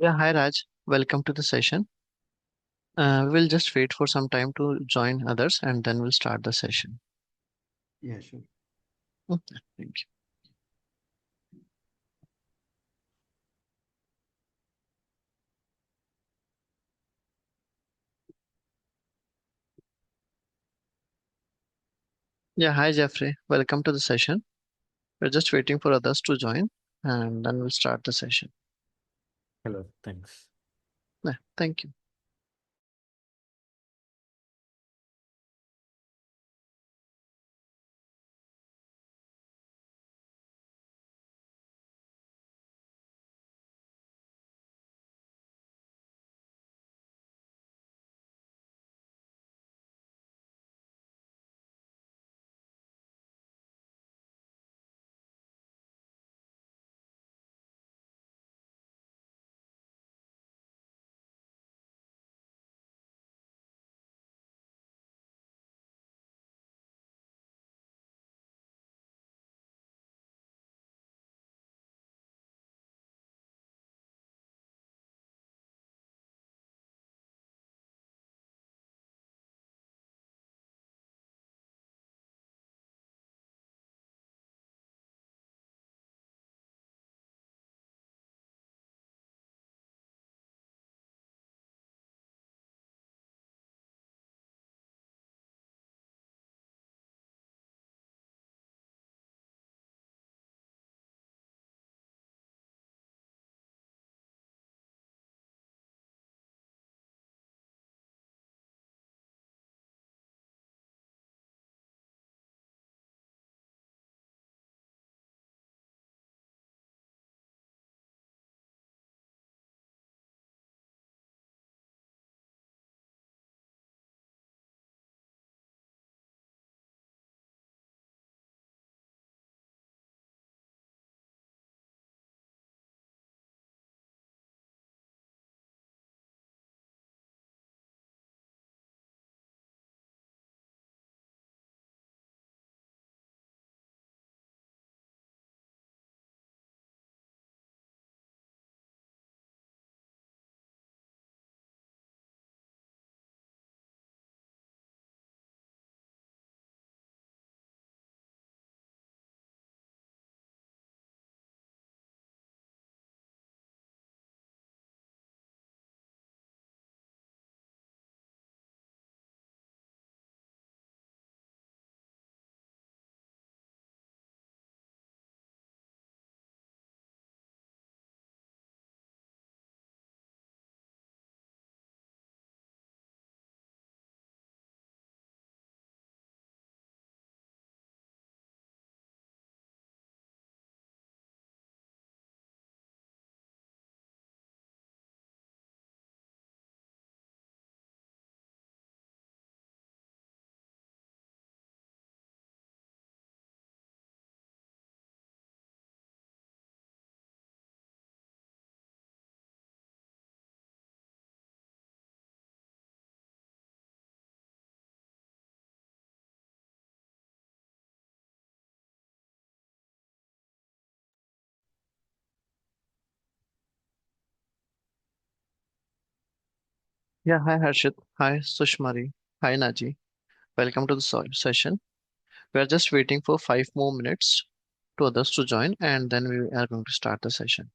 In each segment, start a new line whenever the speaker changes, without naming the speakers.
Yeah, hi Raj. Welcome to the session. We'll just wait for some time to join others and then we'll start the session.
Yeah, sure.
Okay, thank you. Yeah, hi Jeffrey. Welcome to the session. We're just waiting for others to join and then we'll start the session.
Hello, thanks.
Yeah, thank you. Yeah, hi Harshit. Hi Sushmari. Hi Naji. Welcome to the session. We are just waiting for 5 more minutes to others to join and then we are going to start the session.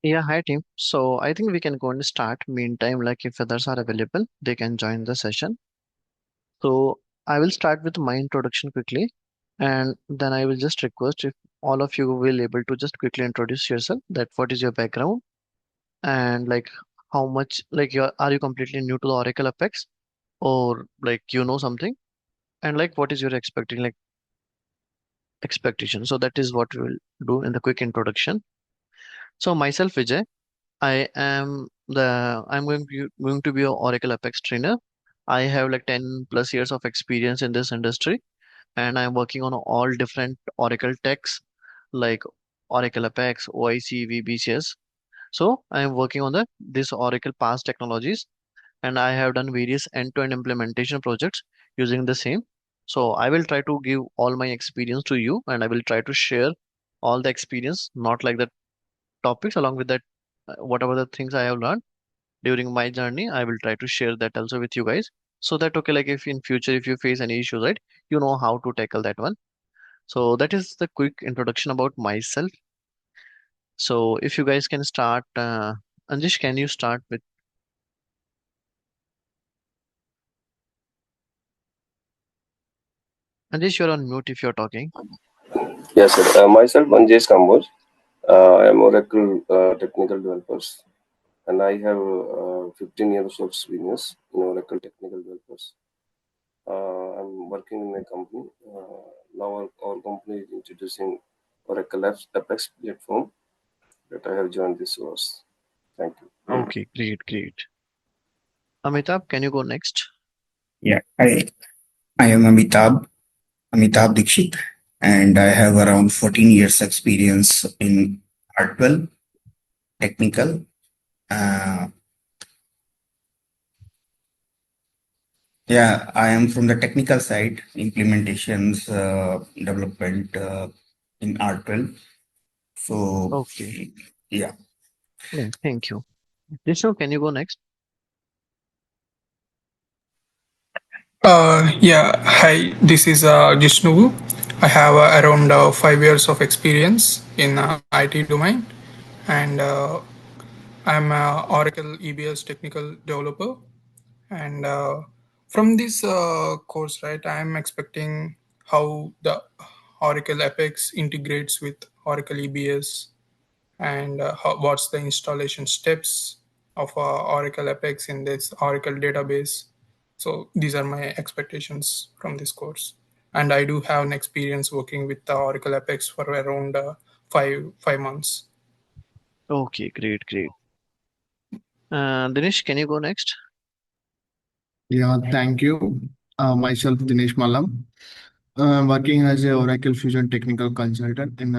Yeah, hi team. So I think we can go and start. Meantime, like if others are available, they can join the session. So I will start with my introduction quickly, and then I will just request if all of you will able to just quickly introduce yourself. That what is your background and like how much like you are you completely new to the Oracle Apex or like you know something and like what is your expecting like expectation. So that is what we will do in the quick introduction. So myself, Vijay. I'm going to be a Oracle Apex trainer. I have like 10 plus years of experience in this industry and I'm working on all different Oracle techs like Oracle Apex, OIC, VBCS. So I'm working on the this Oracle past technologies and I have done various end-to-end implementation projects using the same. So I will try to give all my experience to you and I will try to share all the experience, not like the topics along with that whatever the things I have learned during my journey I will try to share that also with you guys so that okay like if in future if you face any issues right you know how to tackle that one. So that is the quick introduction about myself. So if you guys can start, Anjish, can you start with Anjish? You're on mute if you're talking.
Yes, sir. Myself, Anjesh Kamboj. I am Oracle technical developers, and I have 15 years of experience in Oracle technical developers. I'm working in a company. Now our company is introducing Oracle Apex platform that I have joined this course. Thank you.
Okay, great. Amitabh, can you go next?
Yeah, I am Amitabh Dikshit, and I have around 14 years experience in hardware, technical. Uh, yeah, I am from the technical side, implementations, development in hardware. So,
Okay,
yeah.
yeah, thank you. Disho, can you go next?
Yeah, hi, this is Jishnu. I have around 5 years of experience in IT domain, and I'm a Oracle EBS technical developer. And from this course, right, I'm expecting how the Oracle Apex integrates with Oracle EBS and what's the installation steps of Oracle Apex in this Oracle database. So these are my expectations from this course. And I do have an experience working with the Oracle Apex for around five months.
Okay, great. Dinesh, can you go next?
Yeah, thank you. Myself, Dinesh Malam. I'm working as a Oracle Fusion technical consultant in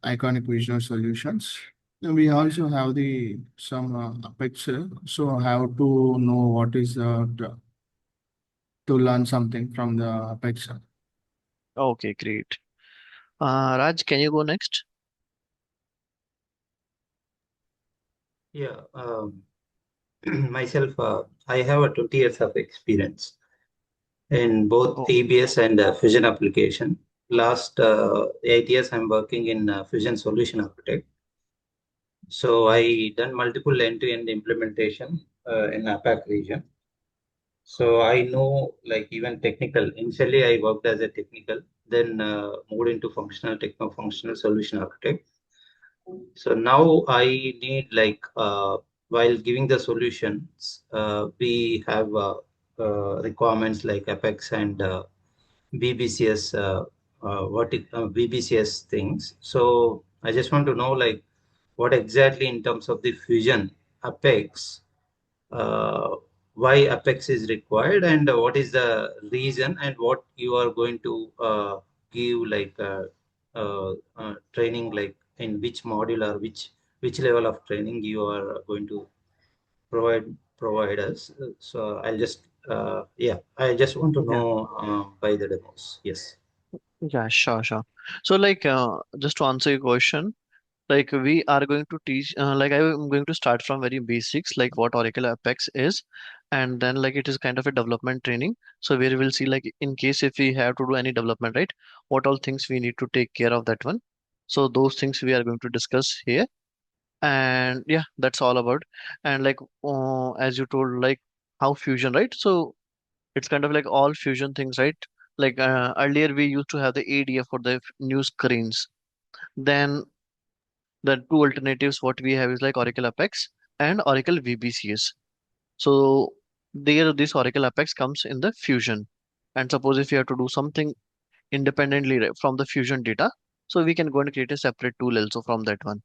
Iconic Visual Solutions. We also have the some Apex, so I have to know what is to learn something from the Apex.
Okay, great. Raj, can you go next?
Yeah, myself, I have a 20 years of experience in both
Oh,
EBS and Fusion application. Last 8 years, I'm working in Fusion Solution Architect. So I done multiple end-to-end implementation in APAC region. So I know like even technical. Initially, I worked as a technical, then moved into functional, techno-functional solution architect. So now I need like while giving the solutions, we have requirements like Apex and BBCS, BBCS things. So I just want to know like what exactly in terms of the fusion Apex, uh, why Apex is required and what is the reason and what you are going to give like training like in which module or which level of training you are going to provide us. So I'll just yeah, I just want to
yeah.
know by the demos. Yes.
Yeah, sure. So like just to answer your question, like we are going to teach like I'm going to start from very basics like what Oracle Apex is and then like it is kind of a development training. So where we'll see like in case if we have to do any development, right, what all things we need to take care of that one. So those things we are going to discuss here. And yeah, that's all about. And like as you told, like how fusion, right? So it's kind of like all fusion things, right? Like earlier we used to have the ADF for the new screens. Then the two alternatives what we have is like Oracle Apex and Oracle VBCS. So there this Oracle Apex comes in the fusion. And suppose if you have to do something independently from the fusion data, so we can go and create a separate tool also from that one.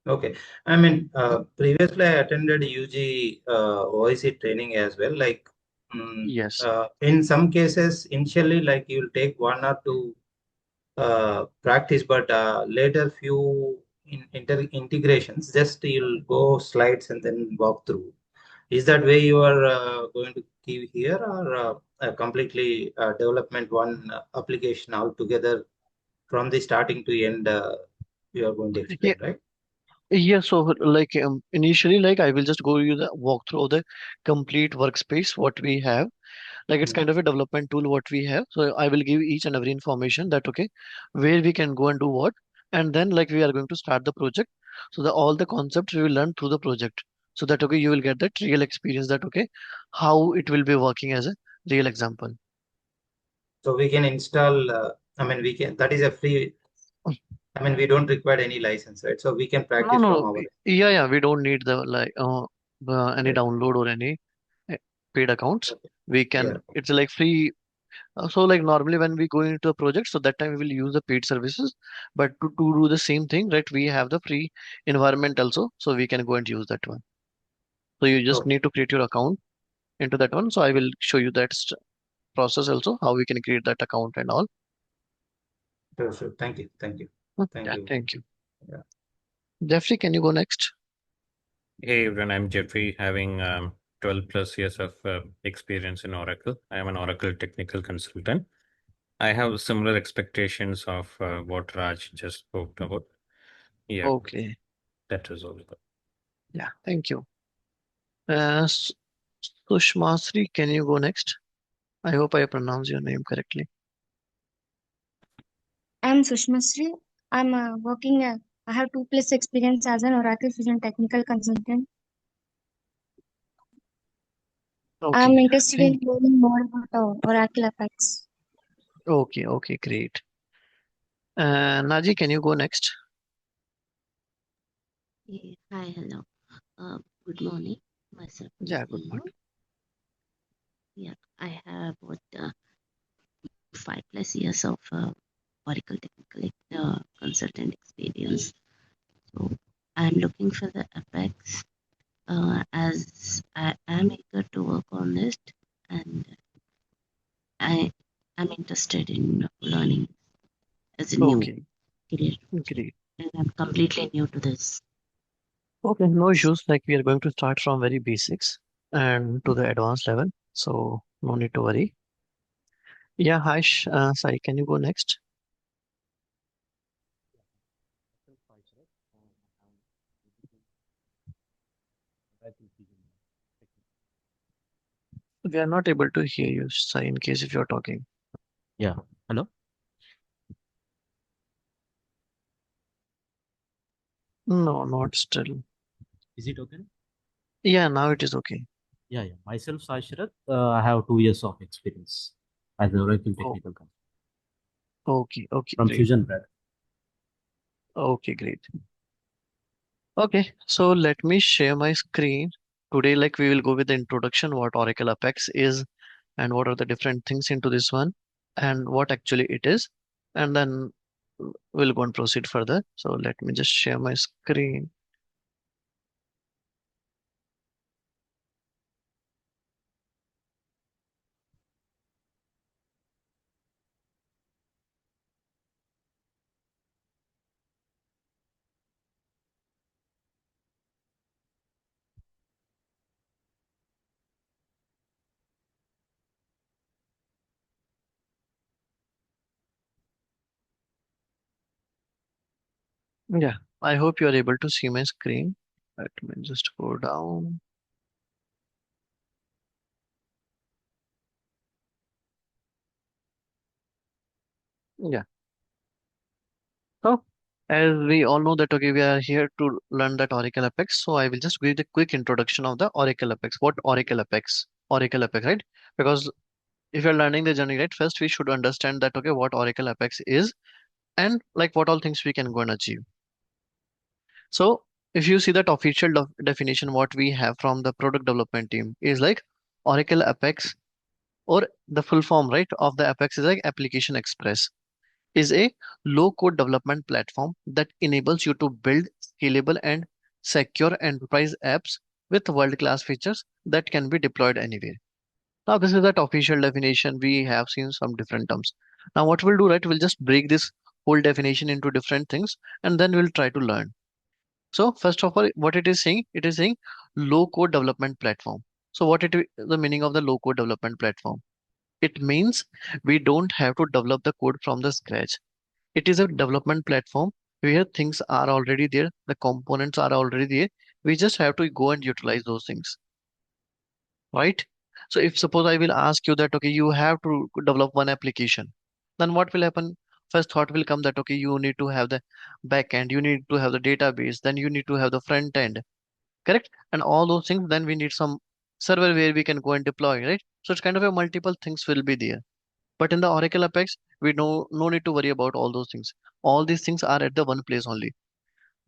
Okay. I mean, previously I attended UG OIC training as well. Like,
Yes.
in some cases, initially, like you'll take one or two practice, but later few integrations, just you'll go slides and then walk through. Is that way you are going to give here, or completely development one application altogether from the starting to end? You are going to
Yeah,
explain, right?
yeah, so like initially, like I will just go you the walkthrough of the complete workspace what we have. Like it's
Mm.
kind of a development tool what we have. So I will give each and every information that okay, where we can go and do what, and then like we are going to start the project. So the all the concepts we will learn through the project. So that okay, you will get that real experience that okay, how it will be working as a real example.
So we can install, I mean, we can, that is a free, I mean, we don't require any license, right? So we can
No,
practice
no,
from
no.
our,
Yeah, yeah, we don't need the like any
right?
download or any uh, paid accounts.
Okay.
We
Yeah.
can, it's like free. So like normally when we go into a project, so that time we will use the paid services. But to do the same thing, right, we have the free environment also. So we can go and use that one. So you just
Okay.
need to create your account into that one. So I will show you that process also, how we can create that account and all.
Sure, sure. Thank you. Thank you. Thank
Yeah,
you.
thank you.
Yeah.
Jeffrey, can you go next?
Hey everyone, I'm Jeffrey, having 12 plus years of experience in Oracle. I am an Oracle technical consultant. I have similar expectations of what Raj just spoke about. Yeah,
Okay.
that was all about.
Yeah, thank you. Uh, S- Sushmasri, can you go next? I hope I pronounce your name correctly.
I'm Sushma Sri. I'm working. I have 2+ experience as an Oracle Fusion technical consultant. I'm
Okay.
interested in
Thank.
learning more about Oracle Apex.
Okay. Okay. Great. Naji, can you go next?
Hi, hello. Good morning. Myself is
Yeah. Good
Neha.
morning.
Yeah, I have about 5+ years of Oracle technical consultant experience. So I'm looking for the Apex as I am eager to work on this, and I am interested in learning as a new
Okay.
career,
Great.
and I'm completely new to this.
Okay. No issues. Like we are going to start from very basics and to the advanced level. So no need to worry. Yeah. Hi, Sai, can you go next? We are not able to hear you, Sai, in case if you're talking.
Yeah. Hello.
No, not still.
Is it okay?
Yeah, now it is okay.
Yeah, yeah. Myself, Sai Sharath, I have 2 years of experience as an Oracle
Oh,
technical consultant
okay. Okay.
from
Great.
Fusion Brand.
Okay. Great. Okay. So let me share my screen. Today, like we will go with the introduction, what Oracle Apex is and what are the different things into this one and what actually it is. And then we'll go and proceed further. So let me just share my screen. Yeah, I hope you are able to see my screen. Let me just go down. Yeah. So As we all know that okay, we are here to learn that Oracle Apex. So I will just give the quick introduction of the Oracle Apex. What Oracle Apex? Oracle Apex, right? Because if you're learning the journey, right, first we should understand that okay, what Oracle Apex is and like what all things we can go and achieve. So if you see that official definition, what we have from the product development team is like Oracle Apex, or the full form, right, of the Apex is like Application Express, is a low code development platform that enables you to build scalable and secure enterprise apps with world class features that can be deployed anywhere. Now, this is that official definition. We have seen some different terms. Now, what we'll do, right, we'll just break this whole definition into different things and then we'll try to learn. So, first of all, what it is saying low code development platform. So, the meaning of the low code development platform? It means we don't have to develop the code from the scratch. It is a development platform where things are already there, the components are already there. We just have to go and utilize those things, right? So if suppose I will ask you that, okay, you have to develop one application, then what will happen? First thought will come that, okay, you need to have the back end, you need to have the database, then you need to have the front end, correct? And all those things, then we need some server where we can go and deploy, right? So it's kind of a multiple things will be there. But in the Oracle Apex, we no need to worry about all those things. All these things are at the one place only.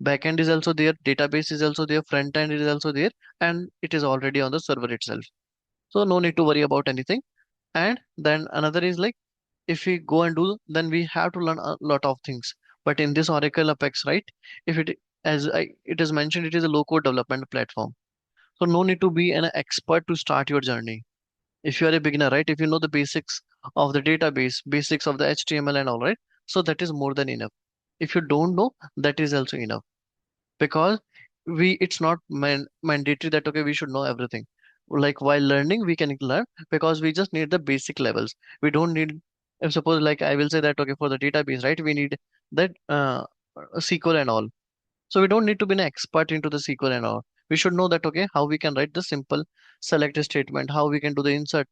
Backend is also there, database is also there, front end is also there, and it is already on the server itself. So no need to worry about anything. And then another is like if we go and do, then we have to learn a lot of things. But in this Oracle Apex, right? If it it is mentioned, it is a low code development platform. So no need to be an expert to start your journey. If you are a beginner, right? If you know the basics of the database, basics of the HTML and all, right? So that is more than enough. If you don't know, that is also enough, because it's not mandatory that okay we should know everything. Like while learning we can learn, because we just need the basic levels. We don't need, if suppose like I will say that okay for the database, right, we need that SQL and all. So we don't need to be an expert into the SQL and all. We should know that okay how we can write the simple select statement, how we can do the insert,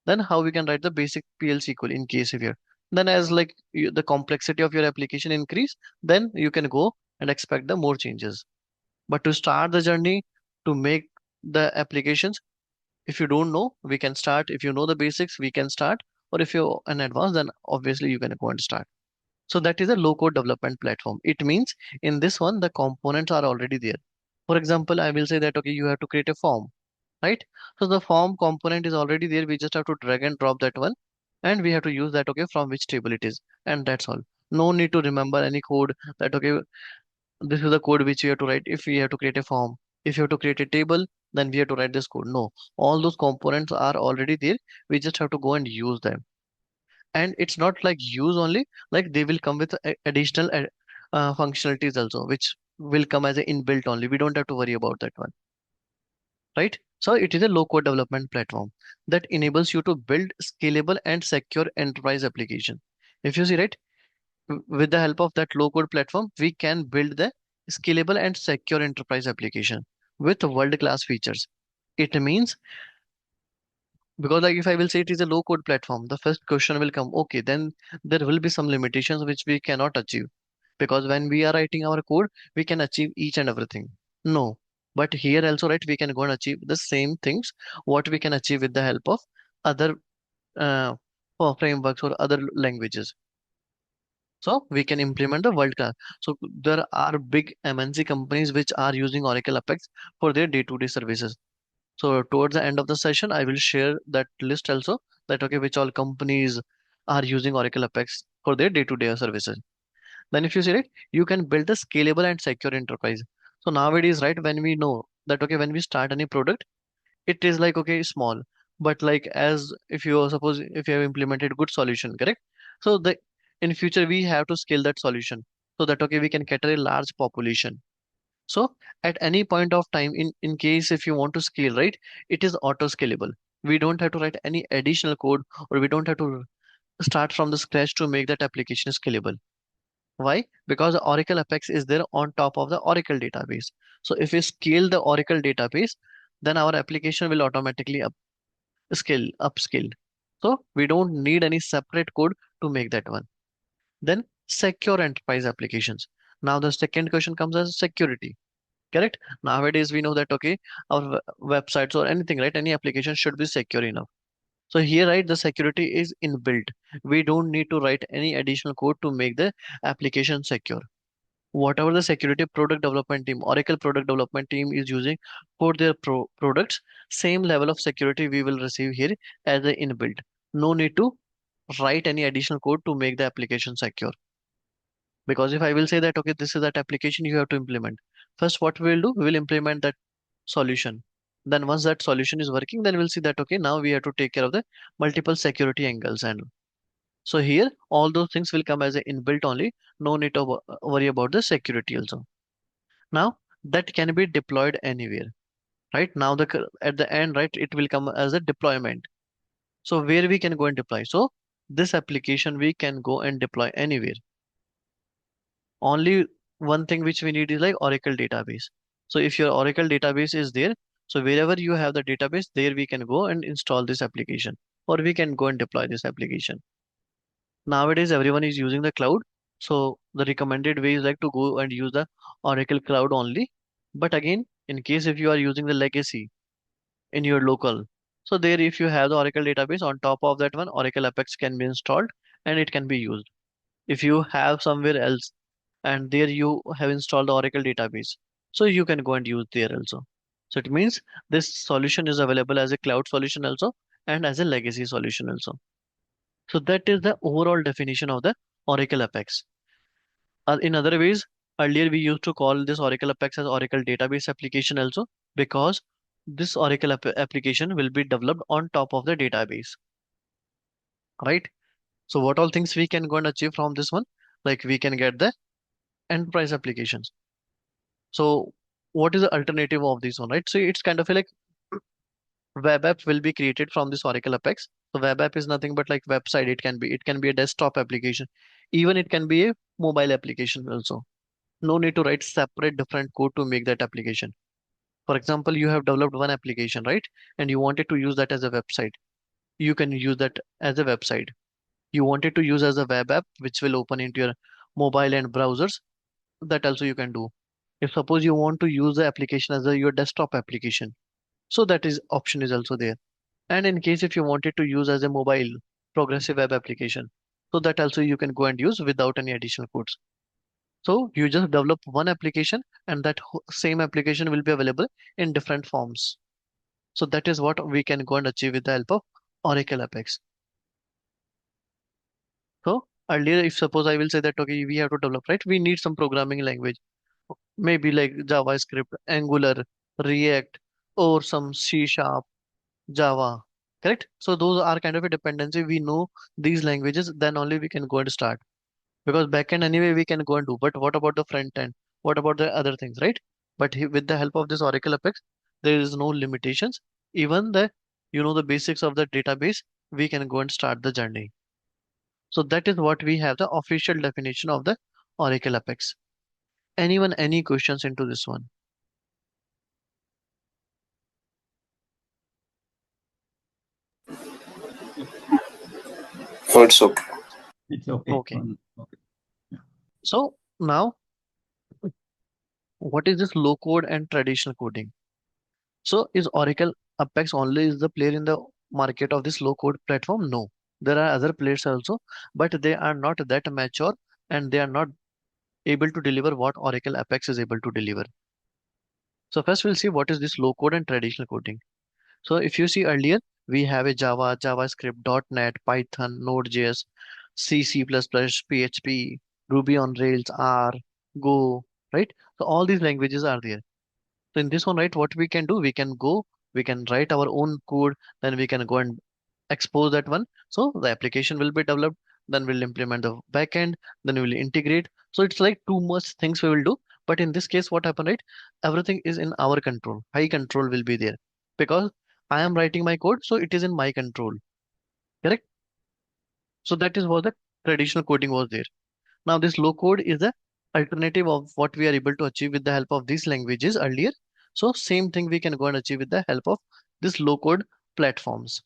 then how we can write the basic PL SQL in case if you're, then as like the complexity of your application increase, then you can go and expect the more changes. But to start the journey, to make the applications, if you don't know, we can start. If you know the basics, we can start. Or if you're an advanced, then obviously you can go and start. So that is a low code development platform. It means in this one, the components are already there. For example, I will say that, okay, you have to create a form, right? So the form component is already there. We just have to drag and drop that one. And we have to use that, okay, from which table it is. And that's all. No need to remember any code that, okay, this is the code which we have to write if we have to create a form. If you have to create a table, then we have to write this code. No, all those components are already there. We just have to go and use them. And it's not like use only, like they will come with additional functionalities also, which will come as an inbuilt only. We don't have to worry about that one, right? So it is a low code development platform that enables you to build scalable and secure enterprise application. If you see, right, with the help of that low code platform, we can build the scalable and secure enterprise application with world class features. It means, because like if I will say it is a low code platform, the first question will come, okay, then there will be some limitations which we cannot achieve, because when we are writing our code, we can achieve each and everything. No, but here also, right, we can go and achieve the same things what we can achieve with the help of other uh, frameworks or other languages. So we can implement the world class. So there are big MNC companies which are using Oracle Apex for their day-to-day services. So towards the end of the session, I will share that list also, that okay, which all companies are using Oracle Apex for their day-to-day services. Then if you see it, you can build a scalable and secure enterprise. So nowadays, right, when we know that okay, when we start any product, it is like okay, small. But like as if you suppose if you have implemented good solution, correct? So the in future we have to scale that solution so that okay, we can cater a large population. So at any point of time, in case if you want to scale, right, it is auto scalable. We don't have to write any additional code, or we don't have to start from the scratch to make that application scalable. Why? Because the Oracle Apex is there on top of the Oracle database. So if we scale the Oracle database, then our application will automatically upscale. So we don't need any separate code to make that one. Then secure enterprise applications. Now the second question comes as security. Correct? Nowadays we know that okay, our websites or anything, right? Any application should be secure enough. So here, right, the security is inbuilt. We don't need to write any additional code to make the application secure. Whatever the security product development team, Oracle product development team is using for their products, same level of security we will receive here as the inbuilt. No need to write any additional code to make the application secure. Because if I will say that, okay, this is that application you have to implement. First, what we will do, we will implement that solution. Then once that solution is working, then we'll see that, okay, now we have to take care of the multiple security angles. And so here, all those things will come as a inbuilt only. No need to worry about the security also. Now that can be deployed anywhere, right? Now at the end, right, it will come as a deployment. So where we can go and deploy. So this application we can go and deploy anywhere. Only one thing which we need is like Oracle database. So if your Oracle database is there, so wherever you have the database, there we can go and install this application, or we can go and deploy this application. Nowadays, everyone is using the cloud. So the recommended way is like to go and use the Oracle cloud only. But again, in case if you are using the legacy in your local, so there if you have the Oracle database on top of that one, Oracle Apex can be installed and it can be used. If you have somewhere else and there you have installed the Oracle database, so you can go and use there also. So it means this solution is available as a cloud solution also and as a legacy solution also. So that is the overall definition of the Oracle Apex. In other ways, earlier we used to call this Oracle Apex as Oracle Database Application also because this Oracle application will be developed on top of the database, right? So what all things we can go and achieve from this one? Like we can get the enterprise applications. So what is the alternative of this one, right? So it's kind of like web app will be created from this Oracle Apex. So web app is nothing but like website. It can be a desktop application. Even it can be a mobile application also. No need to write separate different code to make that application. For example, you have developed one application, right? And you wanted to use that as a website. You can use that as a website. You wanted to use as a web app, which will open into your mobile and browsers. That also you can do. If suppose you want to use the application as your desktop application, so that is option is also there. And in case if you wanted to use as a mobile progressive web application, so that also you can go and use without any additional codes. So you just develop one application and that same application will be available in different forms. So that is what we can go and achieve with the help of Oracle Apex. So earlier, if suppose I will say that, okay, we have to develop, right? We need some programming language, maybe like JavaScript, Angular, React, or some C Sharp, Java, correct? So those are kind of a dependency. We know these languages, then only we can go and start. Because backend anyway we can go and do. But what about the front end? What about the other things, right? But with the help of this Oracle Apex, there is no limitations. Even the basics of the database, we can go and start the journey. So that is what we have the official definition of the Oracle Apex. Anyone, any questions into this one?
No, it's okay.
It's okay.
Okay.
Okay.
So now, what is this low code and traditional coding? So is Oracle Apex only is the player in the market of this low code platform? No. There are other players also, but they are not that mature and they are not able to deliver what Oracle Apex is able to deliver. So first we'll see what is this low code and traditional coding. So if you see earlier, we have a Java, JavaScript, .NET, Python, Node.js, C, C++, PHP, Ruby on Rails, R, Go, right? So all these languages are there. So in this one, right, what we can do, we can write our own code, then we can go and expose that one. So the application will be developed, then we'll implement the backend, then we'll integrate. So it's like too much things we will do. But in this case, what happened, right? Everything is in our control. High control will be there because I am writing my code, so it is in my control. Correct? So that is what the traditional coding was there. Now this low code is the alternative of what we are able to achieve with the help of these languages earlier. So same thing we can go and achieve with the help of this low code platforms.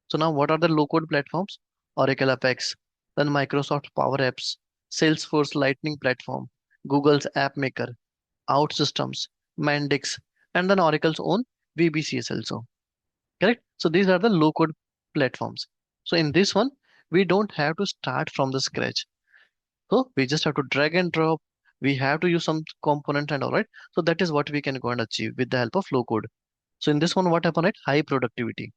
So now what are the low code platforms? Oracle Apex, then Microsoft Power Apps, Salesforce Lightning Platform, Google's App Maker, OutSystems, Mendix, and then Oracle's own VBCS also. Correct? So these are the low code platforms. So in this one, we don't have to start from the scratch. So we just have to drag and drop. We have to use some component and all right. So that is what we can go and achieve with the help of low code. So in this one, what happened, right? High productivity.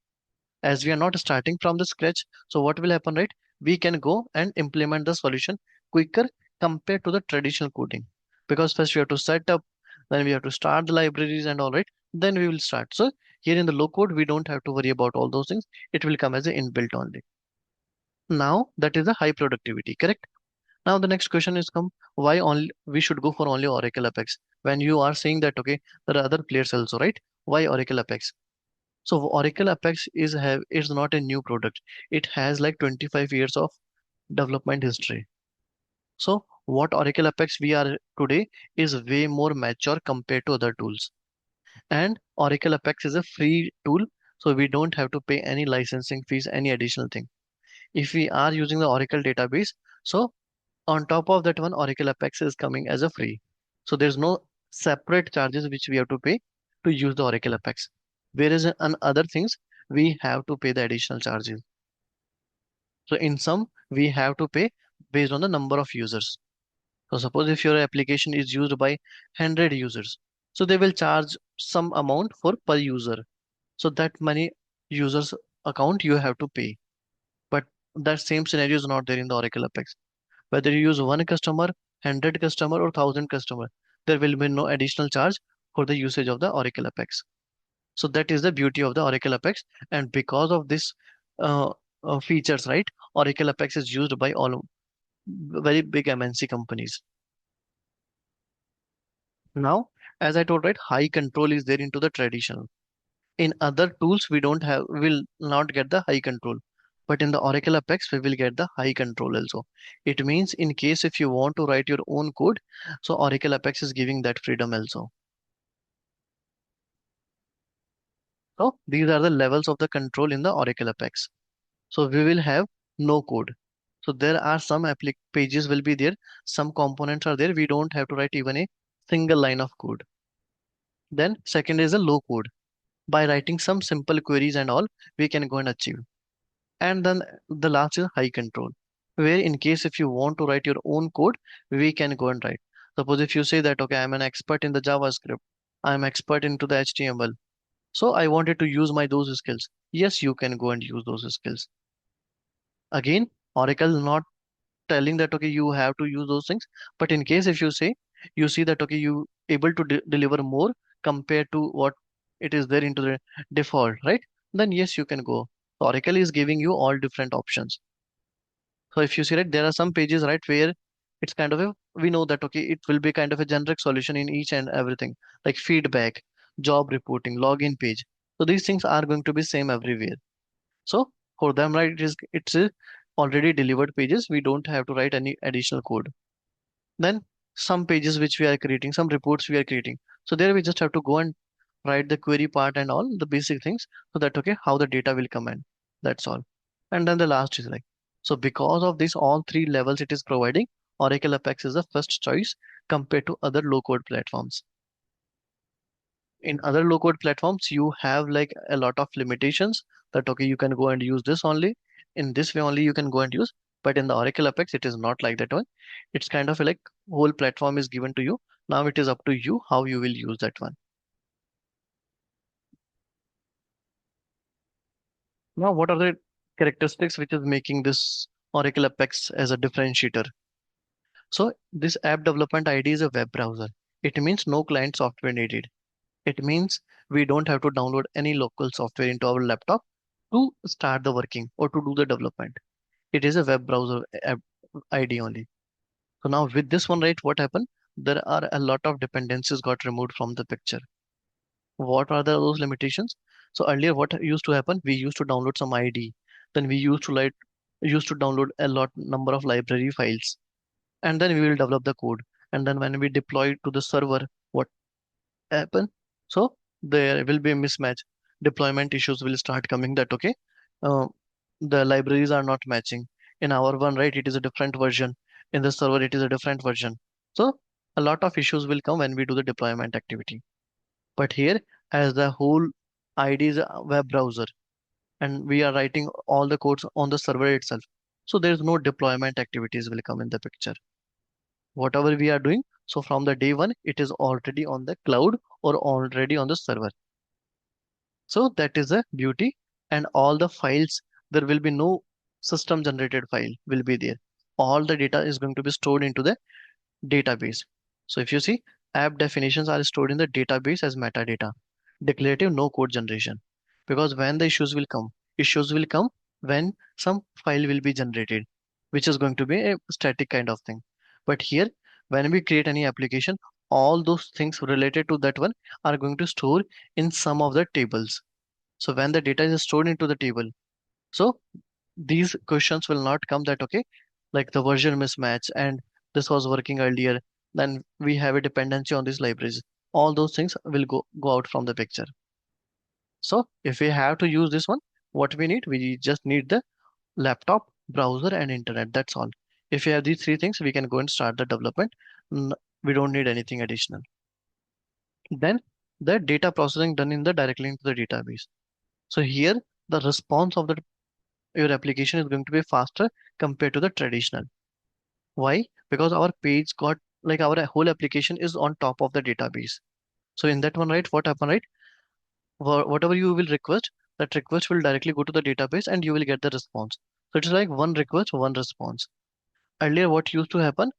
As we are not starting from the scratch, so what will happen, right? We can go and implement the solution quicker compared to the traditional coding. Because first we have to set up, then we have to start the libraries and all right, then we will start. So here in the low code, we don't have to worry about all those things. It will come as an inbuilt only. Now that is a high productivity, correct? Now the next question is come, why only we should go for only Oracle Apex when you are saying that okay, there are other players also, right? Why Oracle Apex? So Oracle Apex is not a new product. It has like 25 years of development history. So what Oracle Apex we are today is way more mature compared to other tools. And Oracle Apex is a free tool, so we don't have to pay any licensing fees, any additional thing. If we are using the Oracle database, so on top of that one, Oracle Apex is coming as a free. So there's no separate charges which we have to pay to use the Oracle Apex. Whereas on other things, we have to pay the additional charges. So in some, we have to pay based on the number of users. So suppose if your application is used by 100 users, so they will charge some amount for per user. So that many users account you have to pay. But that same scenario is not there in the Oracle Apex. Whether you use one customer, 100 customer or 1000 customer, there will be no additional charge for the usage of the Oracle Apex. So that is the beauty of the Oracle Apex. And because of this uh, features, right, Oracle Apex is used by all very big MNC companies. Now, as I told, right, high control is there into the traditional. In other tools, we don't have, will not get the high control. But in the Oracle Apex, we will get the high control also. It means in case if you want to write your own code, so Oracle Apex is giving that freedom also. So these are the levels of the control in the Oracle Apex. So we will have no code. So there are some pages will be there, some components are there. We don't have to write even a single line of code. Then second is a low code. By writing some simple queries and all, we can go and achieve. And then the last is high control, where in case if you want to write your own code, we can go and write. Suppose if you say that, okay, I'm an expert in the JavaScript, I'm expert into the HTML. So I wanted to use my those skills. Yes, you can go and use those skills. Again, Oracle not telling that okay you have to use those things, but in case if you say you see that okay you able to deliver more compared to what it is there into the default, right? Then yes, you can go. Oracle is giving you all different options. So if you see that there are some pages, right, where it's kind of a, we know that okay it will be kind of a generic solution in each and everything, like feedback, job reporting, login page. So these things are going to be same everywhere. So for them, right, it's already delivered pages. We don't have to write any additional code. Then some pages which we are creating, some reports we are creating. So there we just have to go and write the query part and all the basic things so that okay how the data will come in. That's all. And then the last is like, so because of this all three levels it is providing, Oracle Apex is the first choice compared to other low code platforms. In other low code platforms you have like a lot of limitations that okay you can go and use this only, in this way only you can go and use. But in the Oracle Apex it is not like that one. It's kind of like whole platform is given to you. Now it is up to you how you will use that one. Now what are the characteristics which is making this Oracle Apex as a differentiator? So this app development ID is a web browser. It means no client software needed. It means we don't have to download any local software into our laptop to start the working or to do the development. It is a web browser app ID only. So now with this one, right, what happened? There are a lot of dependencies got removed from the picture. What are those limitations? So earlier, what used to happen? We used to download some ID, then we used to download a lot number of library files, and then we will develop the code. And then when we deploy to the server, what happen? So there will be a mismatch. Deployment issues will start coming that okay, uh, the libraries are not matching. In our one, right, it is a different version. In the server, it is a different version. So a lot of issues will come when we do the deployment activity. But here, as the whole ID is a web browser, and we are writing all the codes on the server itself. So there's no deployment activities will come in the picture. Whatever we are doing, so from the day one, it is already on the cloud or already on the server. So that is the beauty. And all the files, there will be no system generated file will be there. All the data is going to be stored into the database. So if you see, app definitions are stored in the database as metadata. Declarative no code generation. Because when the issues will come when some file will be generated, which is going to be a static kind of thing. But here, when we create any application, all those things related to that one are going to store in some of the tables. So when the data is stored into the table, so these questions will not come that okay, like the version mismatch and this was working earlier, then we have a dependency on these libraries. All those things will go out from the picture. So if we have to use this one, what we just need the laptop, browser, and internet. That's all. If you have these three things, we can go and start the development. We don't need anything additional. Then the data processing done in the directly into the database. So here the response of the your application is going to be faster compared to the traditional. Why? Because our page got like our whole application is on top of the database. So in that one, right, what happened, right? Whatever you will request, that request will directly go to the database and you will get the response. So it's like one request, one response. Earlier, what used to happen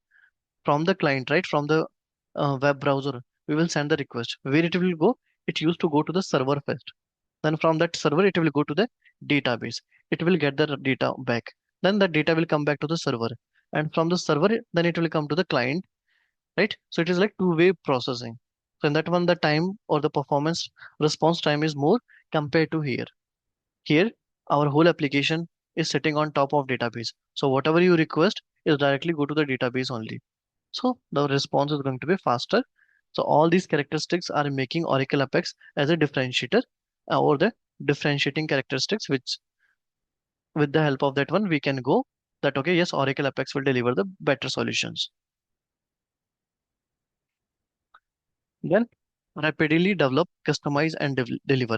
from the client, right, from the web browser, we will send the request. Where it will go? It used to go to the server first. Then from that server, it will go to the database. It will get the data back. Then the data will come back to the server. And from the server, then it will come to the client, right? So it is like two-way processing. So in that one, the time or the performance response time is more compared to here. Here, our whole application is sitting on top of database. So whatever you request is directly go to the database only. So the response is going to be faster. So all these characteristics are making Oracle Apex as a differentiator or the differentiating characteristics, which with the help of that one, we can go that, okay, yes, Oracle Apex will deliver the better solutions. Then rapidly develop, customize, and deliver.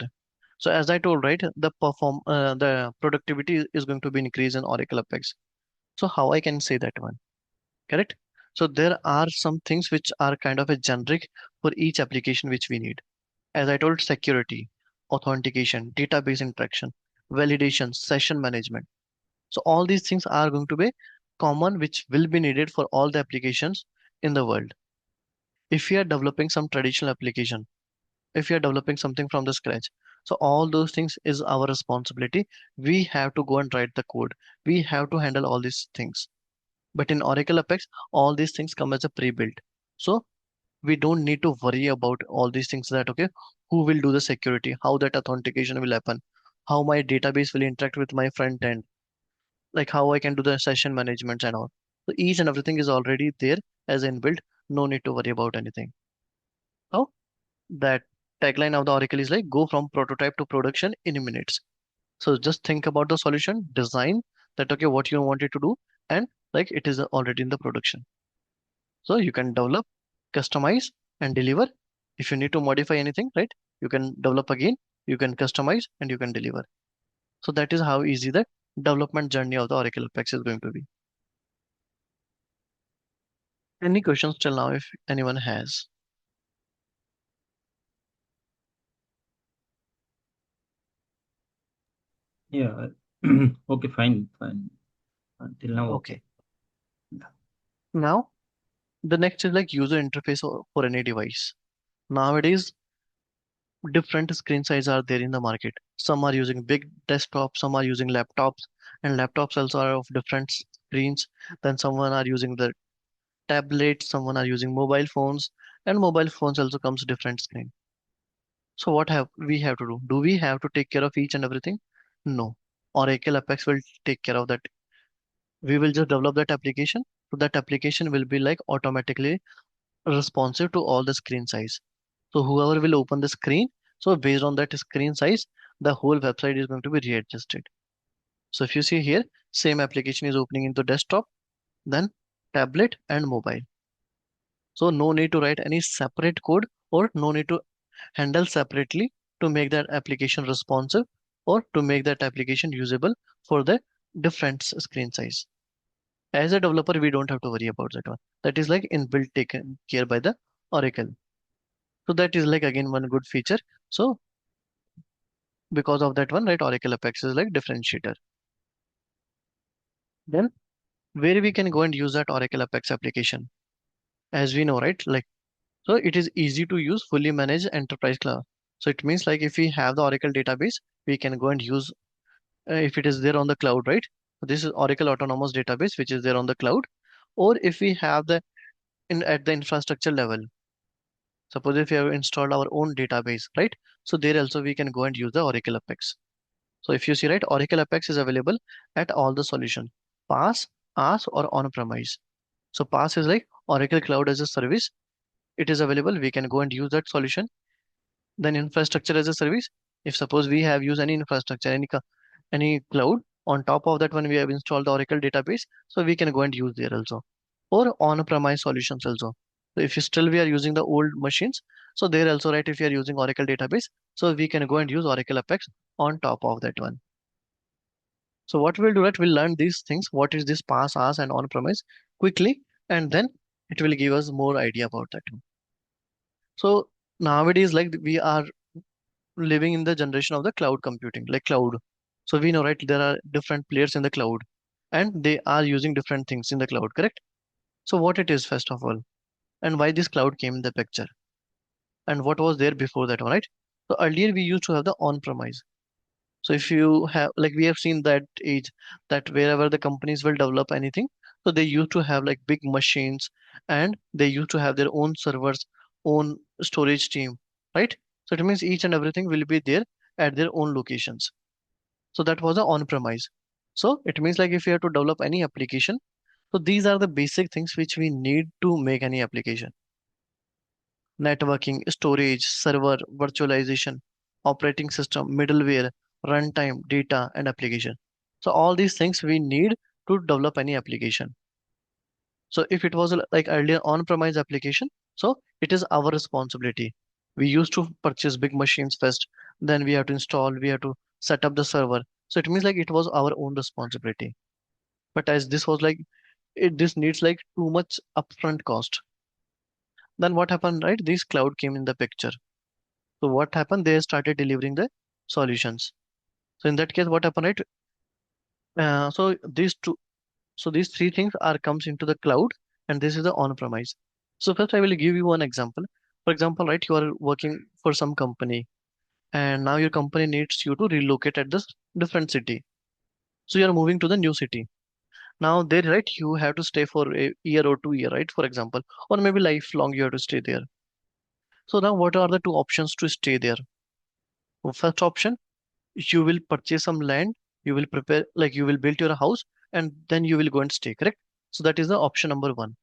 So as I told, right, the productivity is going to be increased in Oracle Apex. So how I can say that one, correct? So there are some things which are kind of a generic for each application which we need. As I told, security, authentication, database interaction, validation, session management. So all these things are going to be common, which will be needed for all the applications in the world. If we are developing some traditional application, if we are developing something from the scratch, so all those things is our responsibility. We have to go and write the code. We have to handle all these things. But in Oracle Apex, all these things come as a pre-built. So we don't need to worry about all these things that, okay, who will do the security, how that authentication will happen, how my database will interact with my front end, like how I can do the session management and all. So each and everything is already there as inbuilt. No need to worry about anything. So that tagline of the Oracle is like go from prototype to production in minutes. So just think about the solution, design that okay what you wanted to do, and like it is already in the production. So you can develop, customize, and deliver. If you need to modify anything, right, you can develop again, you can customize, and you can deliver. So that is how easy the development journey of the Oracle Apex is going to be. Any questions till now if anyone has?
Yeah. Okay, fine, fine. Until now,
Okay. Now, the next is like user interface for any device. Nowadays, different screen size are there in the market. Some are using big desktops, some are using laptops, and laptops also are of different screens. Then someone are using the tablet, someone are using mobile phones, and mobile phones also comes different screen. So what have we have to do? Do we have to take care of each and everything? No. Oracle Apex will take care of that. We will just develop that application. So that application will be like automatically responsive to all the screen size. So whoever will open the screen, so based on that screen size, the whole website is going to be readjusted. So if you see here, same application is opening into desktop, then tablet and mobile. So no need to write any separate code or no need to handle separately to make that application responsive or to make that application usable for the different screen size. As a developer, we don't have to worry about that one. That is like inbuilt taken care by the Oracle. So that is like again one good feature. So because of that one, right, Oracle Apex is like differentiator. Then where we can go and use that Oracle Apex application, as we know, right? Like so, it is easy to use, fully managed enterprise cloud. So it means like if we have the Oracle database, we can go and use if it is there on the cloud, right? So this is Oracle Autonomous Database, which is there on the cloud, or if we have the in at the infrastructure level. Suppose if we have installed our own database, right? So there also we can go and use the Oracle Apex. So if you see, right, Oracle Apex is available at all the solution, PaaS, IaaS, or on-premise. So PaaS is like Oracle Cloud as a Service. It is available. We can go and use that solution. Then infrastructure as a service. If suppose we have used any infrastructure, any cloud, on top of that one we have installed the Oracle database, so we can go and use there also. Or on-premise solutions also. So if you still we are using the old machines, so there also, right, if you are using Oracle database, so we can go and use Oracle Apex on top of that one. So what we'll do, right, we'll learn these things, what is this PaaS, IaaS, and on-premise quickly, and then it will give us more idea about that. So nowadays, like we are living in the generation of the cloud computing, like cloud. So we know, right, there are different players in the cloud and they are using different things in the cloud, correct? So what it is, first of all, and why this cloud came in the picture and what was there before that one, right? So earlier we used to have the on-premise. So if you have, like we have seen that age that wherever the companies will develop anything, so they used to have like big machines and they used to have their own servers, own storage team, right? So it means each and everything will be there at their own locations. So that was the on-premise. So it means like if you have to develop any application, so these are the basic things which we need to make any application. Networking, storage, server, virtualization, operating system, middleware, runtime, data, and application. So all these things we need to develop any application. So if it was like earlier on-premise application, so it is our responsibility. We used to purchase big machines first, then we have to install, we have to set up the server. So it means like it was our own responsibility. But as this was like this needs like too much upfront cost. Then what happened, right? This cloud came in the picture. So what happened? They started delivering the solutions. So in that case, what happened, right? So these three things are comes into the cloud, and this is the on-premise. So first, I will give you one example. For example, right, you are working for some company, and now your company needs you to relocate at this different city. So you are moving to the new city. Now there, right, you have to stay for a year or 2 year, right? For example, or maybe lifelong you have to stay there. So now what are the two options to stay there? First option, you will purchase some land, you will prepare, like you will build your house, and then you will go and stay, correct? So that is the option number one.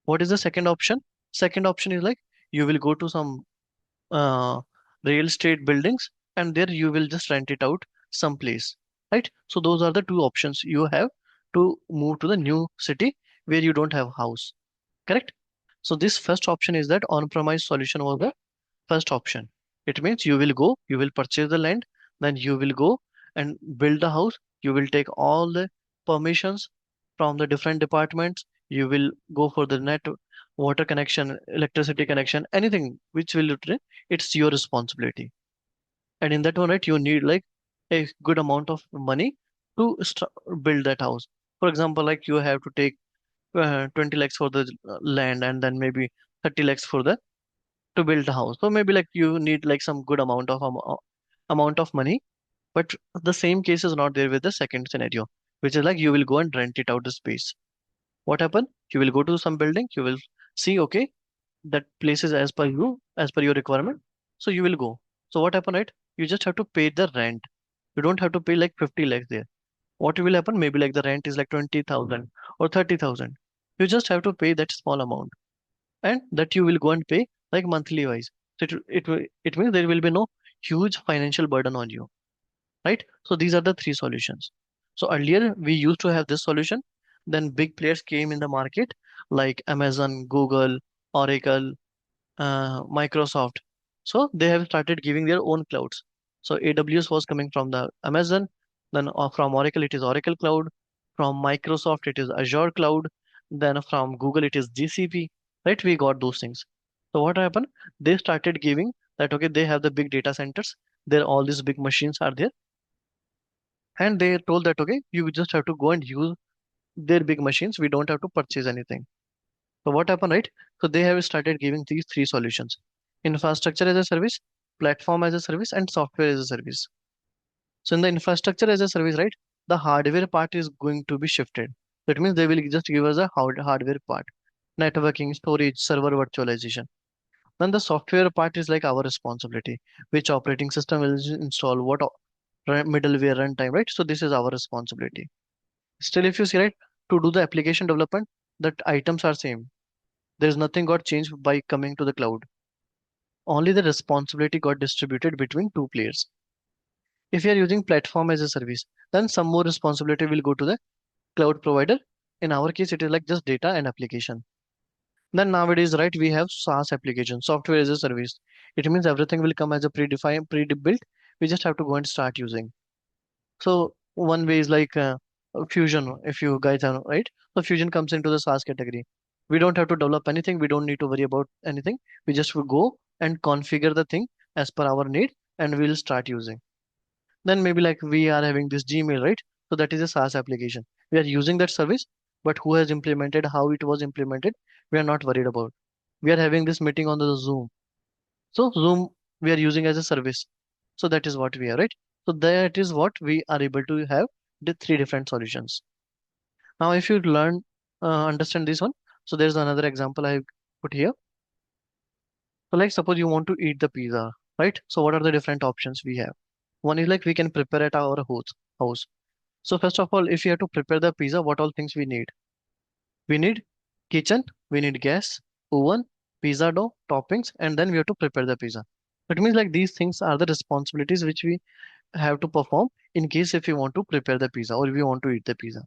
What is the second option? Second option is like you will go to some uh, real estate buildings and there you will just rent it out someplace, right? So those are the two options you have to move to the new city where you don't have house, correct? So this first option is that on-premise solution was the first option. It means you will go, you will purchase the land, then you will go and build the house. You will take all the permissions from the different departments. You will go for the net, water connection, electricity connection, anything which will it's your responsibility. And in that one, right, you need like a good amount of money to build that house. For example, like you have to take 20 lakhs for the land and then maybe 30 lakhs for the to build a house. So maybe like you need like some good amount of amount of money. But the same case is not there with the second scenario, which is like you will go and rent it out the space. What happen? You will go to some building, you will see, okay, that place is as per you, as per your requirement. So you will go. So what happen, right? You just have to pay the rent. You don't have to pay like 50 lakhs there. What will happen? Maybe like the rent is like 20,000 or 30,000. You just have to pay that small amount and that you will go and pay like monthly wise. So it means there will be no huge financial burden on you, right? So these are the three solutions. So earlier we used to have this solution, then big players came in the market like Amazon, Google, Oracle, Microsoft. So they have started giving their own clouds. So AWS was coming from the Amazon, then from Oracle it is Oracle Cloud, from Microsoft it is Azure Cloud, then from Google it is GCP, right? We got those things. So what happened? They started giving that okay, they have the big data centers, there all these big machines are there, and they told that okay, you just have to go and use their big machines. We don't have to purchase anything. So what happened, right? So they have started giving these three solutions: infrastructure as a service, platform as a service, and software as a service. So in the infrastructure as a service, right, the hardware part is going to be shifted. That means they will just give us a hardware part, networking, storage, server virtualization. Then the software part is like our responsibility, which operating system will install, what middleware runtime, right? So this is our responsibility. Still, if you see, right, to do the application development, the items are same. There's nothing got changed by coming to the cloud. Only the responsibility got distributed between two players. If you are using platform as a service, then some more responsibility will go to the cloud provider. In our case, it is like just data and application. Then nowadays, right, we have SaaS application, software as a service. It means everything will come as a predefined, pre-built. We just have to go and start using. So one way is like Fusion, if you guys are right. So Fusion comes into the SaaS category. We don't have to develop anything. We don't need to worry about anything. We just will go and configure the thing as per our need, and we'll start using. Then maybe like we are having this Gmail, right? So that is a SaaS application. We are using that service, but who has implemented, how it was implemented, we are not worried about. We are having this meeting on the Zoom. So Zoom we are using as a service. So that is what we are, right? So that is what we are able to have the three different solutions. Now, if you understand this one, so there's another example I put here. So like suppose you want to eat the pizza, right? So what are the different options we have? One is like we can prepare at our house. So first of all, if you have to prepare the pizza, what all things we need? We need kitchen, we need gas, oven, pizza dough, toppings, and then we have to prepare the pizza. It means like these things are the responsibilities which we have to perform in case if you want to prepare the pizza or if you want to eat the pizza.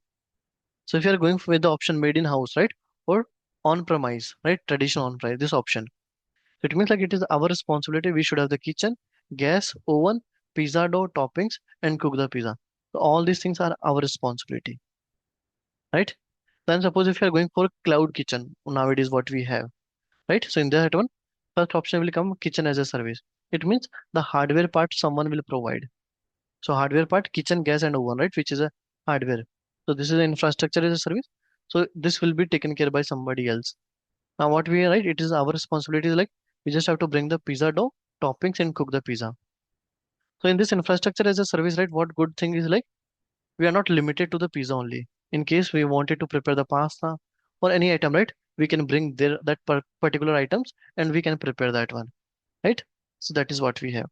So if you are going with the option made in house, right, or on premise, right, traditional on premise, this option. So it means like it is our responsibility. We should have the kitchen, gas, oven, pizza dough, toppings, and cook the pizza. So all these things are our responsibility, right? Then suppose if you are going for cloud kitchen, nowadays what we have, right? So in that one, first option will come kitchen as a service. It means the hardware part someone will provide. So hardware part, kitchen, gas, and oven, right? Which is a hardware. So this is an infrastructure as a service. So this will be taken care by somebody else. Now what we are, right? It is our responsibility. Like we just have to bring the pizza dough, toppings, and cook the pizza. So in this infrastructure as a service, right? What good thing is like we are not limited to the pizza only. In case we wanted to prepare the pasta or any item, right? We can bring there that particular items and we can prepare that one, right? So that is what we have.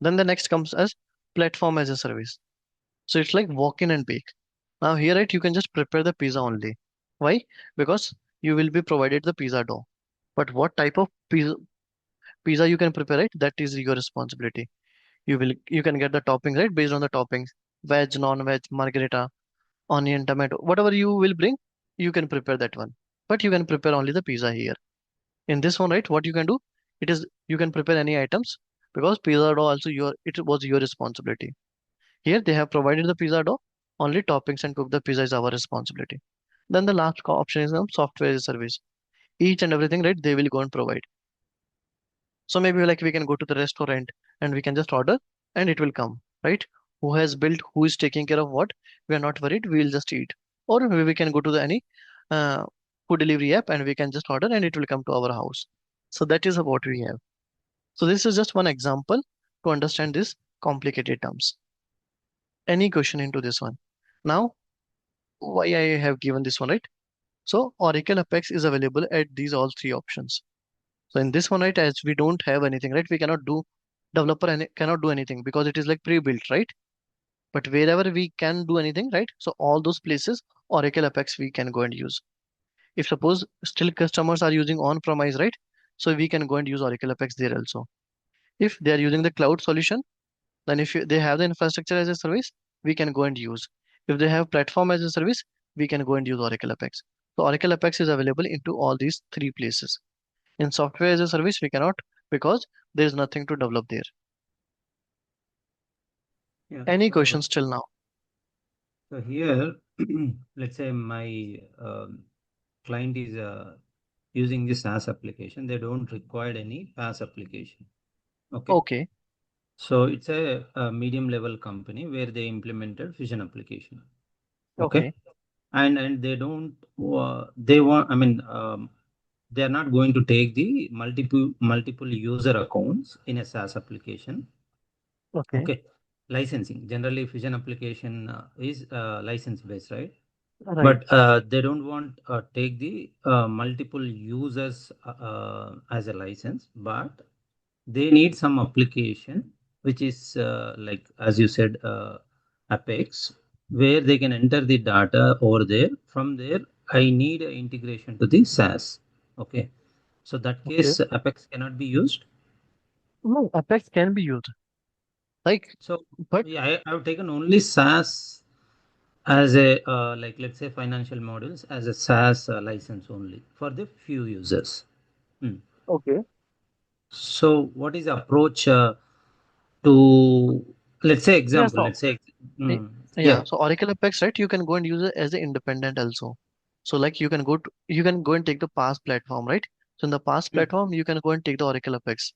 Then the next comes as platform as a service. So it's like walk in and bake. Now here, right, you can just prepare the pizza only. Why? Because you will be provided the pizza dough. But what type of pizza you can prepare, right? That is your responsibility. You can get the toppings, right? Based on the toppings, veg, non-veg, margherita, onion, tomato, whatever you will bring, you can prepare that one. But you can prepare only the pizza here. In this one, right, what you can do, it is you can prepare any items because pizza dough also it was your responsibility. Here they have provided the pizza dough, only toppings and cook the pizza is our responsibility. Then the last option is software as a service. Each and everything, right, they will go and provide. So maybe like we can go to the restaurant and we can just order and it will come, right? Who has built, who is taking care of what? We are not worried, we will just eat. Or maybe we can go to any uh, food delivery app and we can just order and it will come to our house. So that is what we have. So this is just one example to understand this complicated terms. Any question into this one? Now, why I have given this one, right? So Oracle Apex is available at these all three options. So in this one, right, as we don't have anything, right, we cannot do developer and cannot do anything because it is like pre-built, right? But wherever we can do anything, right? So all those places, Oracle Apex we can go and use. If suppose still customers are using on-premise, right? So we can go and use Oracle Apex there also. If they are using the cloud solution, then if they have the infrastructure as a service, we can go and use. If they have platform as a service, we can go and use Oracle Apex. So Oracle Apex is available into all these three places. In software as a service, we cannot because there is nothing to develop there.
Yeah.
Any questions till now?
So here, let's say my client is using this SaaS application. They don't require any PaaS application. Okay.
Okay.
So it's a medium level company where they implemented Fusion application. Okay. And they don't, they want, I mean, they are not going to take the multiple user accounts in a SaaS application. Okay. Licensing. Generally, Fusion application is license based, right?
Right.
But they don't want take the multiple users as a license, but they need some application which is like, as you said, Apex, where they can enter the data over there. From there, I need an integration to the SaaS. Okay. So that case, Apex cannot be used.
No, Apex can be used. Like,
So
but
yeah, I have taken only SaaS as a like, let's say, financial modules as a SaaS license only for the few users.
okay.
So what is the approach to, let's say,
Yeah,
example,
so
let's say,
eh,
yeah.
yeah, so Oracle Apex, right? You can go and use it as an independent also. So like you can go and take the PaaS platform, right? So in the PaaS platform, you can go and take the Oracle Apex,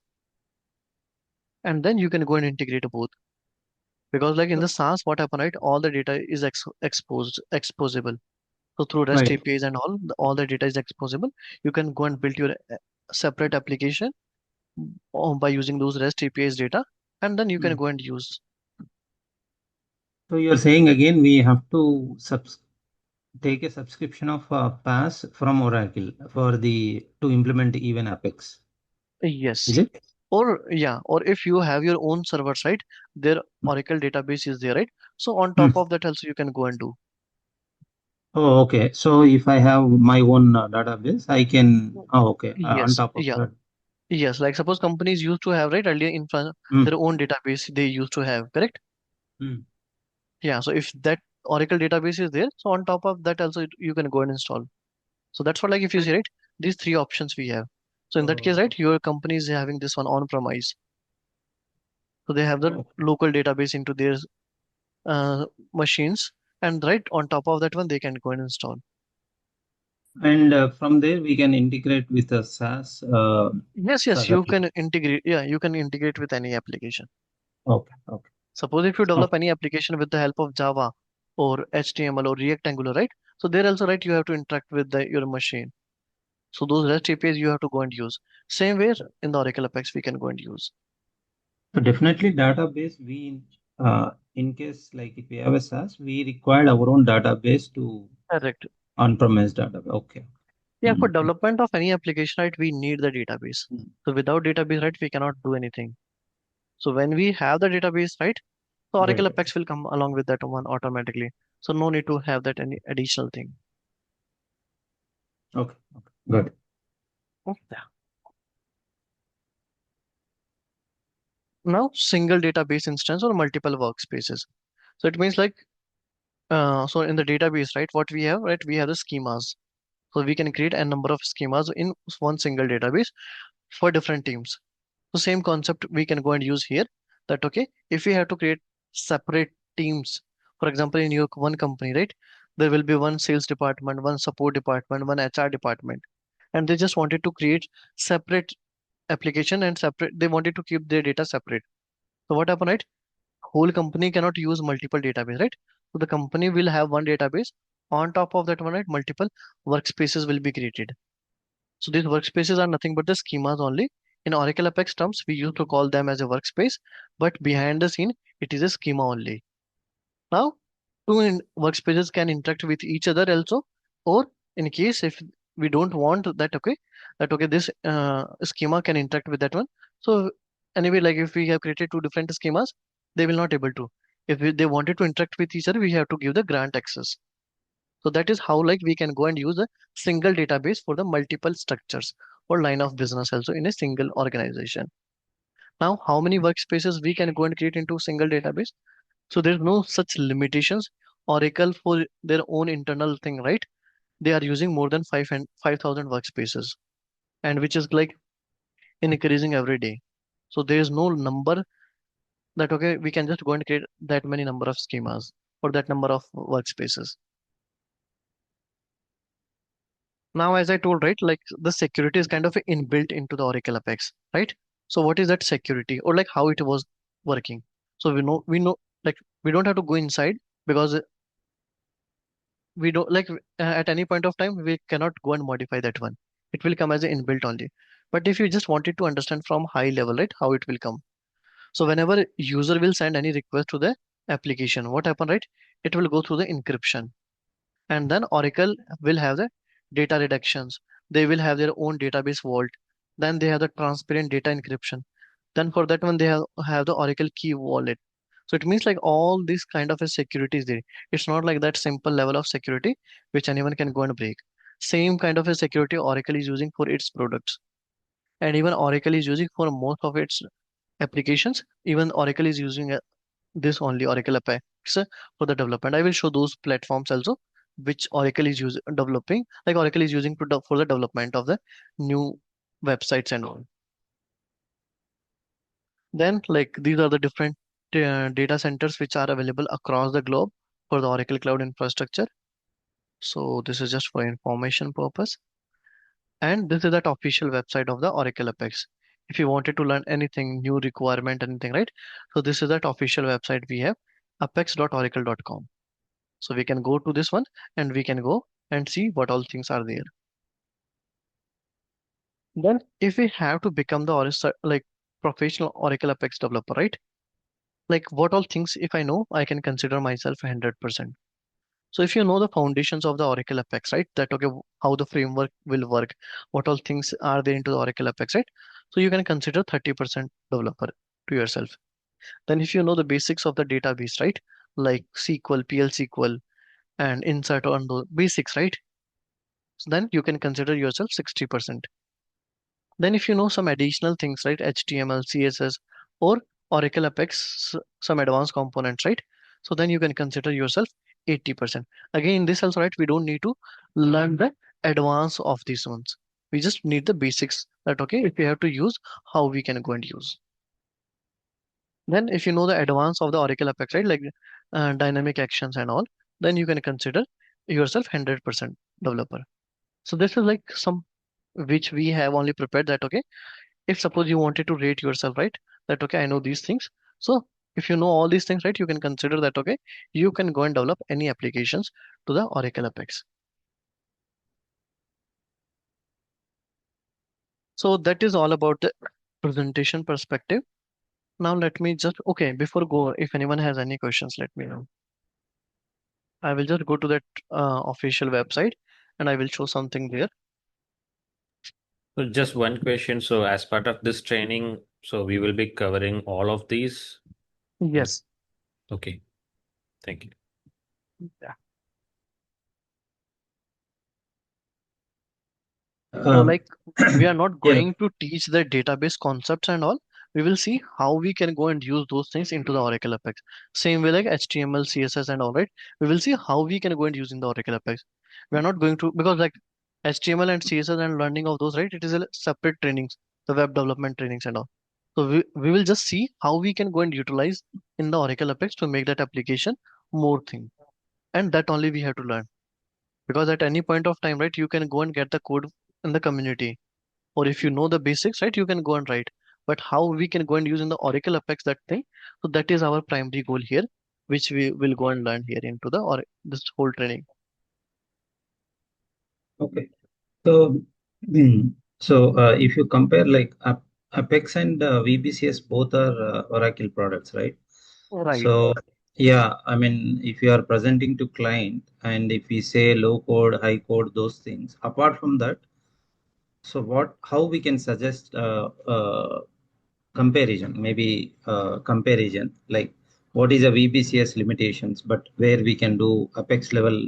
and then you can go and integrate both. Because like in
So,
the SaaS, what happen, right? All the data is exposable. So through REST
right.
APIs and all the data is exposable. You can go and build your separate application by using those REST APIs data, and then you can go and use.
So you're saying again we have to take a subscription of PaaS from Oracle for the to implement even Apex.
Yes.
Is it?
Or yeah, or if you have your own server side, their Oracle database is there, right? So on
Hmm.
top of that also you can go and do.
Oh, okay. So if I have my own database, I can. Oh, okay. On
Yes,
top of
yeah,
that.
yes. Like suppose companies used to have, right, earlier
Hmm.
their own database they used to have, correct?
Hmm.
Yeah, so if that Oracle database is there, so on top of that also you can go and install. So that's what, like, if you
And
see, right, these three options we have. So in that case,
oh,
right, your company is having this one on premise. So they have the
oh.
local database into their uh, machines, and right on top of that one they can go and install.
And from there we can integrate with a SaaS.
Yes,
SaaS
you
application.
can integrate. Yeah, you can integrate with any application.
Okay. Okay.
Suppose if you develop
Okay.
any application with the help of Java or HTML or React Angular, right? So there also, right, you have to interact with your machine. So those REST APIs you have to go and use. Same way in the Oracle Apex we can go and use.
So definitely database, we in case like if we have a SaaS, we require our own database to
Correct.
on-premise database. Okay.
Yeah, for development of any application, right, we need the database. So without database, right, we cannot do anything. So when we have the database, right, so Oracle
Right.
Apex will come along with that one automatically. So no need to have that any additional thing.
Okay. Okay. Good.
Yeah. Now single database instance or multiple workspaces. So it means like so in the database, right, what we have, right, we have the schemas. So we can create a number of schemas in one single database for different teams. So same concept we can go and use here, that okay, if we have to create separate teams, for example, in your one company, right, there will be one sales department, one support department, one HR department, and they just wanted to create separate application and separate, they wanted to keep their data separate. So what happened, right? Whole company cannot use multiple database, right? So the company will have one database. On top of that one, right, multiple workspaces will be created. So these workspaces are nothing but the schemas only. In Oracle Apex terms, we used to call them as a workspace, but behind the scene, it is a schema only. Now, workspaces can interact with each other also, or in case if we don't want that, okay, this schema can interact with that one. So anyway, like if we have created two different schemas, they will not able to. If they wanted to interact with each other, we have to give the grant access. So that is how like we can go and use a single database for the multiple structures or line of business also in a single organization. Now, how many workspaces we can go and create into a single database? So there's no such limitations. Oracle for their own internal thing, right? they are using more than 5,000 workspaces, and which is like increasing every day. So there is no number that okay, we can just go and create that many number of schemas or that number of workspaces. Now, as I told, right, like the security is kind of inbuilt into the Oracle Apex, right? So what is that security or like how it was working? So we know like we don't have to go inside because we don't like at any point of time we cannot go and modify that one. It will come as an inbuilt only. But if you just wanted to understand from high level, right, how it will come. So whenever user will send any request to the application, what happen, right? It will go through the encryption, and then Oracle will have the data reductions. They will have their own database vault. Then they have the transparent data encryption. Then for that one, they have the Oracle key wallet. So it means like all this kind of a security is there. It's not like that simple level of security which anyone can go and break. Same kind of a security Oracle is using for its products. And even Oracle is using for most of its applications. Even Oracle is using this only Oracle Apex for the development. I will show those platforms also which Oracle is using developing, like Oracle is using for the development of the new websites and all. Then like these are the different data centers which are available across the globe for the Oracle Cloud infrastructure. So this is just for information purpose. And this is that official website of the Oracle Apex. If you wanted to learn anything new requirement, anything, right? So this is that official website we have, apex.oracle.com. So we can go to this one and we can go and see what all things are there. Then if we have to become the like professional Oracle Apex developer, right? Like what all things if I know, I can consider myself 100%. So if you know the foundations of the Oracle Apex, right? That okay, how the framework will work, what all things are there into the Oracle Apex, right? So you can consider 30% developer to yourself. Then if you know the basics of the database, right? Like SQL, PL SQL, and insert on the basics, right? So then you can consider yourself 60%. Then if you know some additional things, right? HTML, CSS, or Oracle Apex, some advanced components, right? So then you can consider yourself 80%. Again, in this also, right? We don't need to learn the advance of these ones. We just need the basics that, okay, if we have to use, how we can go and use. Then if you know the advance of the Oracle Apex, right? Like dynamic actions and all, then you can consider yourself 100% developer. So this is like some which we have only prepared that, okay, if suppose you wanted to rate yourself, right, that okay, I know these things. So if you know all these things, right, you can consider that okay, you can go and develop any applications to the Oracle Apex. So that is all about the presentation perspective. Now let me just okay, before go, if anyone has any questions, let me know. I will just go to that official website and I will show something there.
So just one question. So as part of this training, so we will be covering all of these?
Yes.
Okay. Thank you.
Yeah. So like we are not
Yeah.
going to teach the database concepts and all. We will see how we can go and use those things into the Oracle Apex. Same way like HTML, CSS and all, right? We will see how we can go and use in the Oracle Apex. We are not going to because like HTML and CSS and learning of those, right? It is a separate trainings, the web development trainings and all. So we will just see how we can go and utilize in the Oracle Apex to make that application more thing. And that only we have to learn. Because at any point of time, right, you can go and get the code in the community, or if you know the basics, right, you can go and write. But how we can go and use in the Oracle Apex that thing, so that is our primary goal here, which we will go and learn here into the or this whole training.
Okay. So, so if you compare like Apex and VBCS, both are Oracle products, right?
Right.
So, yeah, I mean, if you are presenting to client and if we say low code, high code, those things, apart from that, so how we can suggest comparison, maybe comparison, like what is a VBCS limitations, but where we can do Apex level,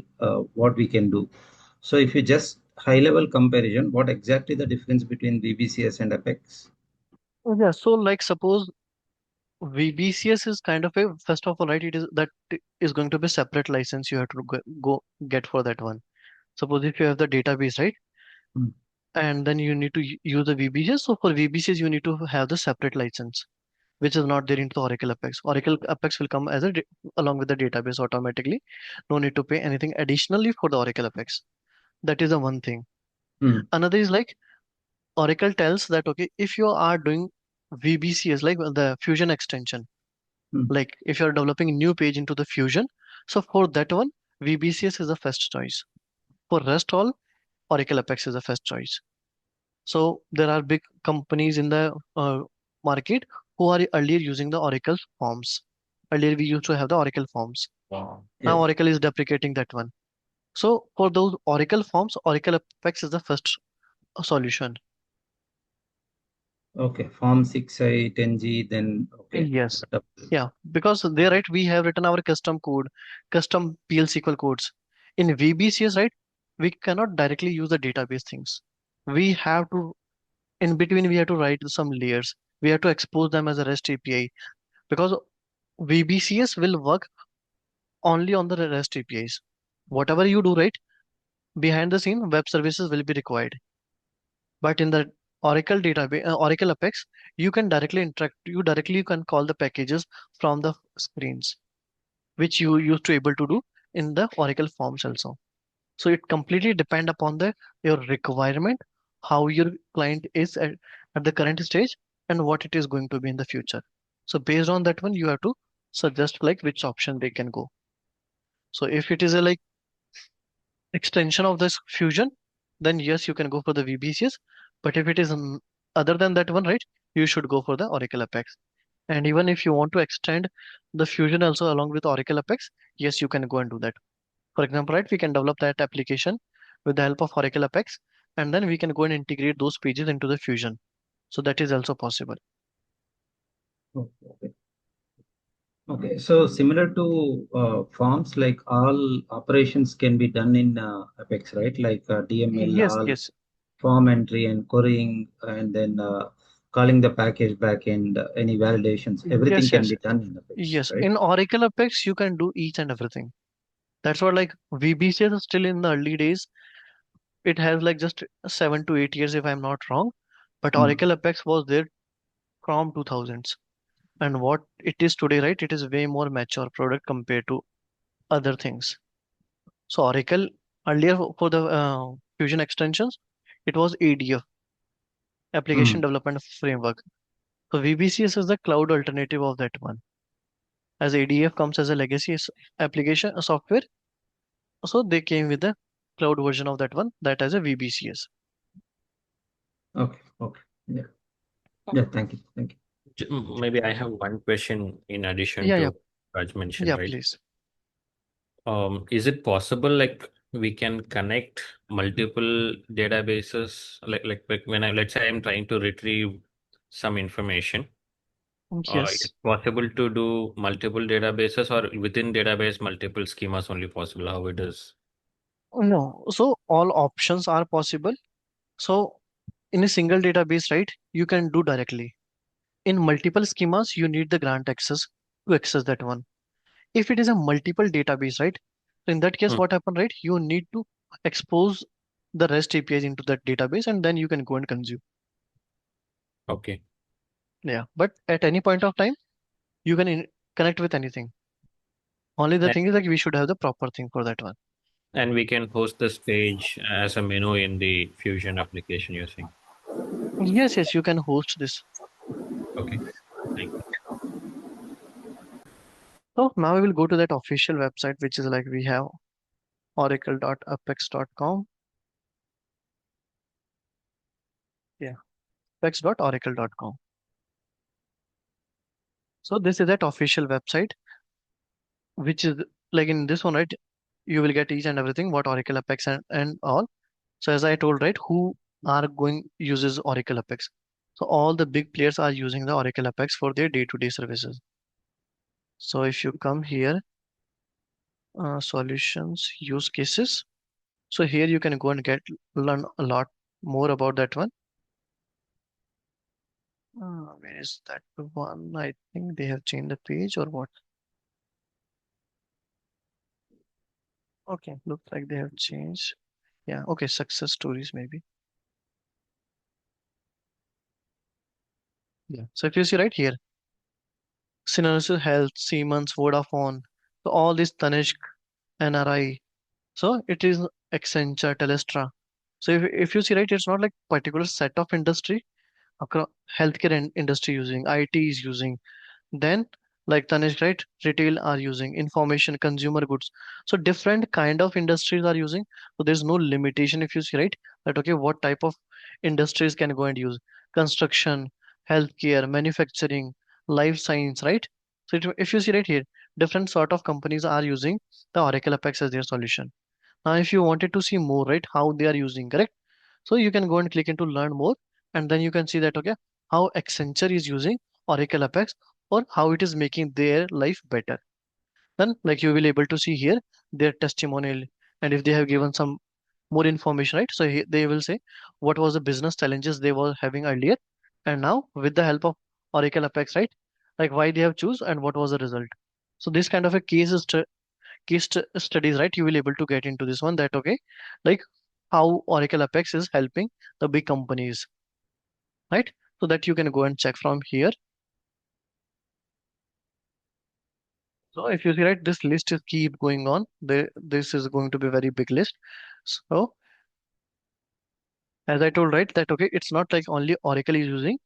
what we can do. So if you just high level comparison, what exactly the difference between VBCS and Apex?
Yeah, so like suppose VBCS is kind of a first of all, right, it is that is going to be separate license you have to go get for that one. Suppose if you have the database, right?
Mm.
And then you need to use the VBCS. So for VBCS, you need to have the separate license, which is not there into the Oracle Apex. Oracle Apex will come as along with the database automatically. No need to pay anything additionally for the Oracle Apex. That is the one thing.
Mm.
Another is like Oracle tells that, okay, if you are doing VBCS, like the Fusion extension,
Mm.
like if you're developing a new page into the Fusion, so for that one, VBCS is the first choice. For rest all, Oracle Apex is the first choice. So there are big companies in the market who are earlier using the Oracle forms. Earlier we used to have the Oracle forms.
Wow.
Now
Yes.
Oracle is deprecating that one. So for those Oracle forms, Oracle Apex is the first solution.
Okay, Form 6i 10G, then okay.
Yes.
Got up.
Yeah, because there, right, we have written our custom code, custom PL SQL codes. In VBCS, right, we cannot directly use the database things. We have to, in between, we have to write some layers. We have to expose them as a REST API because VBCS will work only on the REST APIs. Whatever you do, right, behind the scene, web services will be required. But in the Oracle database, Oracle Apex, you can directly interact. You directly can call the packages from the screens, which you used to able to do in the Oracle forms also. So it completely depend upon the your requirement, how your client is at the current stage, and what it is going to be in the future. So based on that one, you have to suggest like which option they can go. So if it is a like extension of this fusion, then yes, you can go for the VBCS. But if it is other than that one, right, you should go for the Oracle Apex. And even if you want to extend the fusion also along with Oracle Apex, yes, you can go and do that. For example, right, we can develop that application with the help of Oracle Apex, and then we can go and integrate those pages into the fusion. So that is also possible.
Okay. Okay, so similar to forms, like all operations can be done in Apex, right? Like DML,
Yes,
all
yes,
form entry and querying, and then calling the package back and any validations, everything
yes,
can
yes,
be done in Apex,
yes.
right?
In Oracle Apex, you can do each and everything. That's what like VBCS is still in the early days. It has like just 7 to 8 years if I'm not wrong. But
Hmm.
Oracle Apex was there from 2000s. And what it is today, right? It is way more mature product compared to other things. So Oracle earlier for the Fusion extensions, it was ADF,
Hmm.
Application Development Framework. So VBCS is the cloud alternative of that one. As ADF comes as a legacy application software, so they came with the cloud version of that one, that as a VBCS.
Okay, okay. Yeah, yeah, thank you. Thank you.
Maybe I have one question in addition
Yeah, yeah,
to Raj mentioned,
yeah,
right?
please.
Is it possible like we can connect multiple databases like when I let's say I'm trying to retrieve some information,
Yes.
it's possible to do multiple databases or within database multiple schemas only possible how it is?
No, so all options are possible. So in a single database, right, you can do directly. In multiple schemas, you need the grant access to access that one. If it is a multiple database, right, so in that case,
Hmm,
what happened, right, you need to expose the REST APIs into that database and then you can go and consume.
okay.
Yeah, but at any point of time, you can connect with anything. Only the
And,
thing is like we should have the proper thing for that one.
and we can host this page as a menu in the Fusion application using.
Yes, yes, you can host this.
Okay. Thank
So now we will go to that official website, which is like we have oracle.apex.com. Yeah, apex.oracle.com. So this is that official website, which is like in this one, right? You will get each and everything what Oracle Apex and all. So as I told, right, who are going uses Oracle Apex. So all the big players are using the Oracle Apex for their day-to-day services. So if you come here, solutions, use cases. So here you can go and learn a lot more about that one. Where is that one? I think they have changed the page or what? Okay, looks like they have changed. Yeah, okay, success stories maybe. Yeah. So if you see right here, Synergy Health, Siemens, Vodafone, so all this Tanishq, NRI. So it is Accenture, Telestra. So if you see right, it's not like particular set of industry across healthcare industry using, IT is using. Then, like Tanish, right, retail are using, information, consumer goods. So different kind of industries are using. So there's no limitation if you see, right, that okay, what type of industries can go and use. Construction, healthcare, manufacturing, life science, right? So if you see right here, different sort of companies are using the Oracle Apex as their solution. Now, if you wanted to see more, right, how they are using, correct? So you can go and click into learn more, and then you can see that okay, how Accenture is using Oracle Apex or how it is making their life better. Then like you will able to see here their testimonial, and if they have given some more information, right? So they will say what was the business challenges they were having earlier, and now with the help of Oracle Apex, right? Like why they have choose and what was the result. So this kind of a studies, right? You will able to get into this one that okay, like how Oracle Apex is helping the big companies, right? So that you can go and check from here. So if you see right, this list is keep going on. This is going to be a very big list. So as I told right that okay, it's not like only Oracle is using.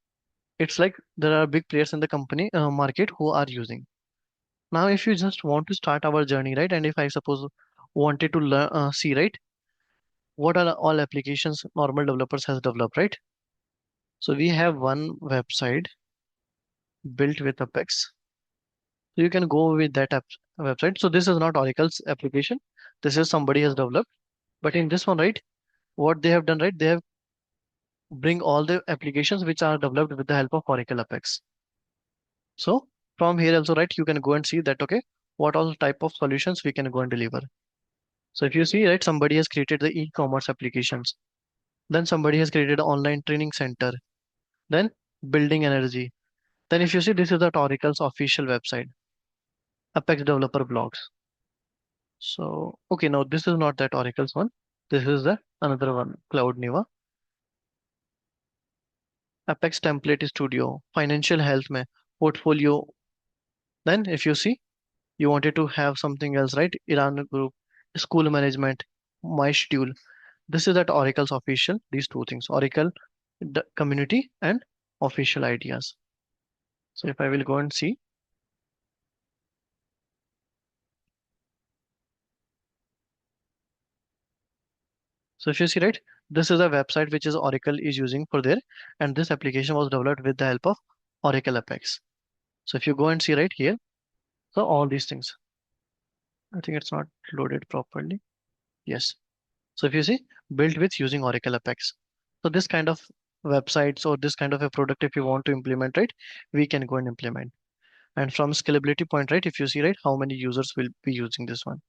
It's like there are big players in the company market who are using. Now, if you just want to start our journey, right, and if I suppose wanted to learn, see right, what are all applications normal developers has developed, right? So we have one website built with Apex. So you can go with that website. So this is not Oracle's application. This is somebody has developed. But in this one, right, what they have done, right, they have bring all the applications which are developed with the help of Oracle Apex. So from here also, right, you can go and see that, okay, what all type of solutions we can go and deliver. So if you see, right, somebody has created the e-commerce applications. Then somebody has created an online training center. Then building energy. Then if you see, this is the Oracle's official website, Apex developer blogs. So, okay, now this is not that Oracle's one. This is the another one, Cloud Niva. Apex Template Studio, Financial Health में, Portfolio. Then if you see, you wanted to have something else, right? Iran Group, School Management, My Schedule. This is that Oracle's official, these two things, Oracle the community and official ideas. So if I will go and see, so if you see, right, this is a website which is Oracle is using for there, and this application was developed with the help of Oracle Apex. So if you go and see right here, so all these things, I think it's not loaded properly. Yes. So if you see, built with using Oracle Apex. So this kind of websites or this kind of a product, if you want to implement, right, we can go and implement. And from scalability point, right, if you see, right, how many users will be using this one.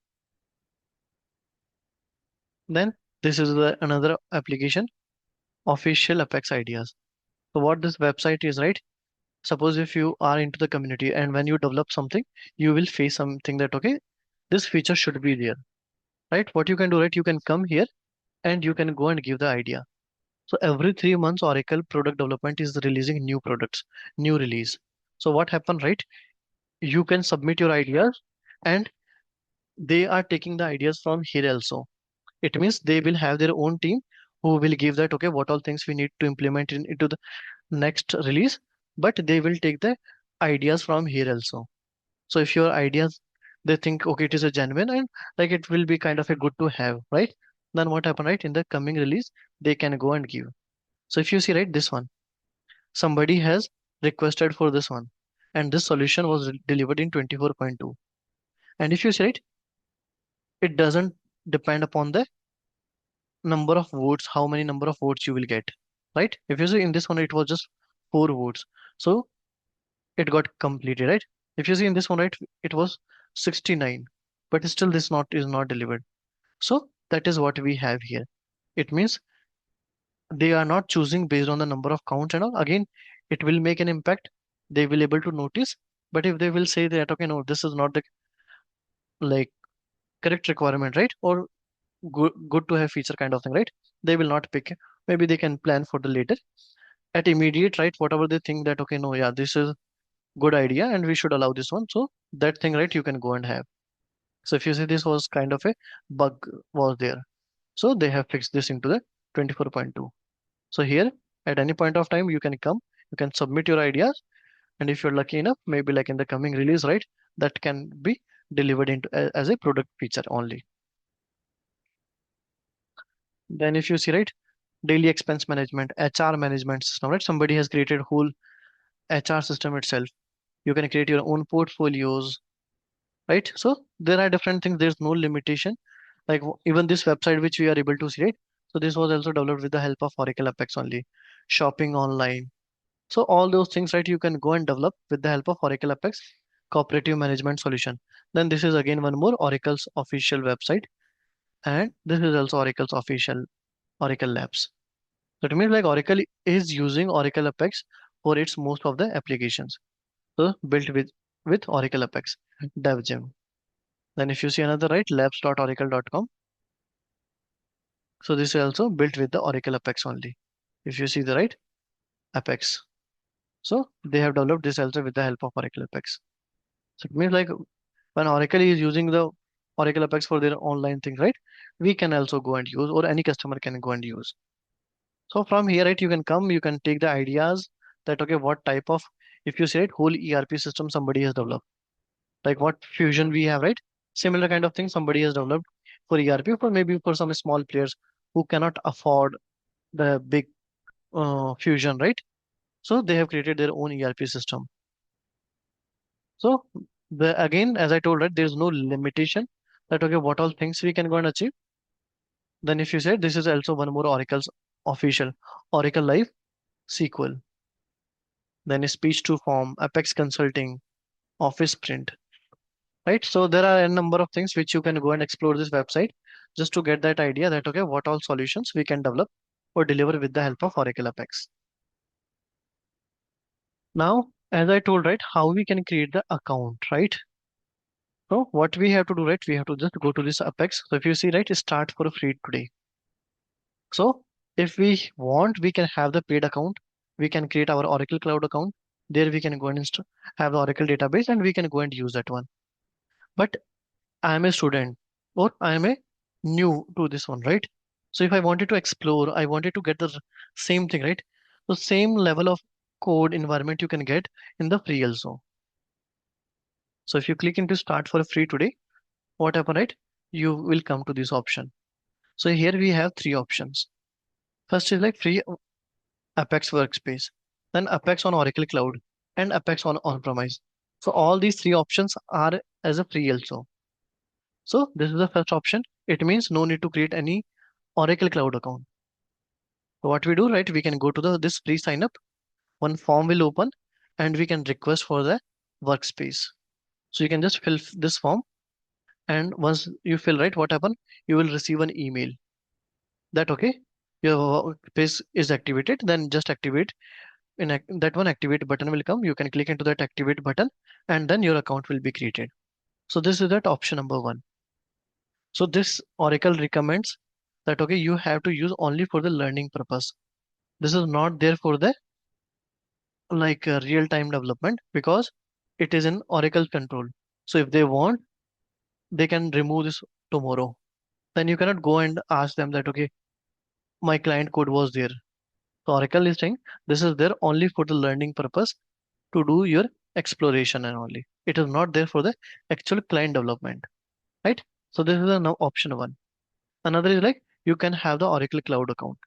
Then this is another application, official Apex ideas. So what this website is, right? Suppose if you are into the community and when you develop something, you will face something that, okay, this feature should be there, right? What you can do, right? You can come here and you can go and give the idea. So every 3 months, Oracle product development is releasing new products, new release. So what happened, right? You can submit your ideas and they are taking the ideas from here also. It means they will have their own team who will give that, okay, what all things we need to implement into the next release, but they will take the ideas from here also. So if your ideas, they think, okay, it is a genuine and like it will be kind of a good to have, right? Then what happen, right? In the coming release, they can go and give. So if you see, right, this one, somebody has requested for this one, and this solution was delivered in 24.2. And if you see, right, it doesn't depend upon the number of votes, how many number of votes you will get, right? If you see in this one, it was just 4 votes. So it got completed, right? If you see in this one, right, it was 69, but still this not is not delivered. So that is what we have here. It means they are not choosing based on the number of counts and all. Again, it will make an impact. They will able to notice. But if they will say that, okay, no, this is not the like correct requirement, right? Or good to have feature kind of thing, right? They will not pick. Maybe they can plan for the later. At immediate, right? Whatever they think that okay, no, yeah, this is good idea and we should allow this one. So that thing, right? You can go and have. So if you see this was kind of a bug was there. So they have fixed this into the 24.2. So here at any point of time you can come, you can submit your ideas, and if you're lucky enough, maybe like in the coming release, right, that can be delivered into as a product feature only. Then if you see, right, daily expense management, HR management system, right? Somebody has created whole HR system itself. You can create your own portfolios, right? So there are different things. There's no limitation. Like even this website which we are able to see, right? So this was also developed with the help of Oracle Apex only. Shopping online. So all those things, right, you can go and develop with the help of Oracle Apex cooperative management solution. Then this is again one more Oracle's official website, and this is also Oracle's official Oracle Labs. So it means like Oracle is using Oracle Apex for its most of the applications. So built with Oracle Apex DevGem. Then if you see another, right, labs.oracle.com. So this is also built with the Oracle Apex only. If you see the right Apex. So they have developed this also with the help of Oracle Apex. So it means like when Oracle is using the Oracle Apex for their online thing, right? We can also go and use, or any customer can go and use. So from here, right, you can come, you can take the ideas that okay, what type of, if you say it, whole ERP system somebody has developed, like what fusion we have, right? Similar kind of thing somebody has developed for ERP, for maybe for some small players who cannot afford the big fusion, right? So they have created their own ERP system. So the again, as I told, right, there is no limitation that okay, what all things we can go and achieve. Then if you say this is also one more Oracle's official Oracle Live SQL, then speech to form, Apex Consulting, Office Print, right? So there are a number of things which you can go and explore this website just to get that idea that okay, what all solutions we can develop or deliver with the help of Oracle Apex. Now, as I told, right, how we can create the account, right? So what we have to do, right, we have to just go to this Apex. So if you see, right, start for free today. So if we want, we can have the paid account. We can create our Oracle Cloud account. There we can go and have the Oracle database and we can go and use that one. But I am a student or I am a new to this one, right? So if I wanted to explore, I wanted to get the same thing, right? So same level of code environment you can get in the free also. So if you click into start for free today, what happen, right? You will come to this option. So here we have three options. First is like free Apex Workspace, then Apex on Oracle Cloud, and Apex on on-premise. So all these three options are as a free also. So this is the first option. It means no need to create any Oracle Cloud account. So what we do, right? We can go to the this free sign up. One form will open, and we can request for the workspace. So you can just fill this form, and once you fill, right, what happen? You will receive an email that okay, your workspace is activated. Then just activate that one activate button will come. You can click into that activate button and then your account will be created. So this is that option number one. So this Oracle recommends that okay, you have to use only for the learning purpose. This is not there for the like real time development because it is in Oracle control. So if they want, they can remove this tomorrow. Then you cannot go and ask them that okay, my client code was there. So Oracle is saying this is there only for the learning purpose to do your exploration and only. It is not there for the actual client development, right? So this is a now option one. Another is like you can have the Oracle Cloud account.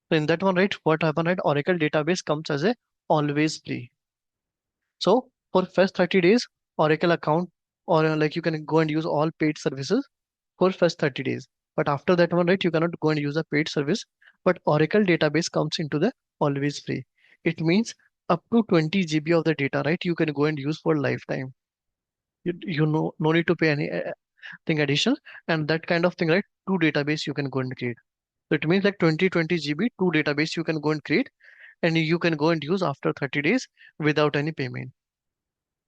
So in that one, right, what happened, right? Oracle database comes as a always free. So for first 30 days, Oracle account or like you can go and use all paid services for first 30 days. But after that one, right, you cannot go and use a paid service. But Oracle database comes into the always free. It means up to 20 GB of the data, right? You can go and use for lifetime. You know, no need to pay any thing additional, and that kind of thing, right? Two database you can go and create. So it means like 20 GB, two database you can go and create, and you can go and use after 30 days without any payment.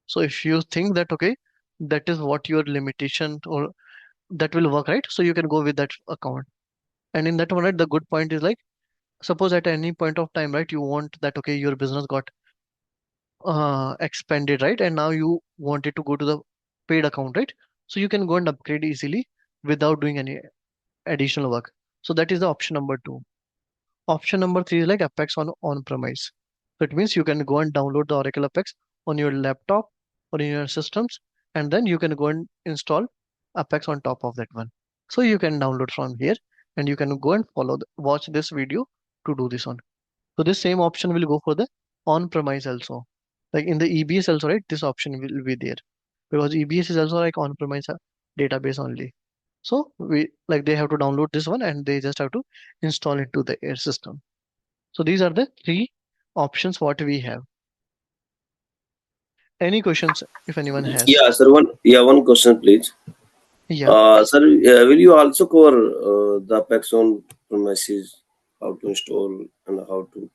So if you think that okay, that is what your limitation or that will work, right? So you can go with that account. And in that one, right, the good point is like, suppose at any point of time, right, you want that, okay, your business got expanded, right? And now you want it to go to the paid account, right? So you can go and upgrade easily without doing any additional work. So that is the option number two. Option number three is like Apex on-premise. So it means you can go and download the Oracle Apex on your laptop or in your systems, and then you can go and install Apex on top of that one. So you can download from here, and you can go and watch this video to do this one. So this same option will go for the on-premise also. Like in the EBS also, right? This option will be there because EBS is also like on-premise database only. So we like they have to download this one and they just have to install it to the air system. So these are the three options what we have. Any questions if anyone has?
Yeah, sir. One question, please.
Yeah.
Sir, will you also cover the Apex on premises, how to install and how to?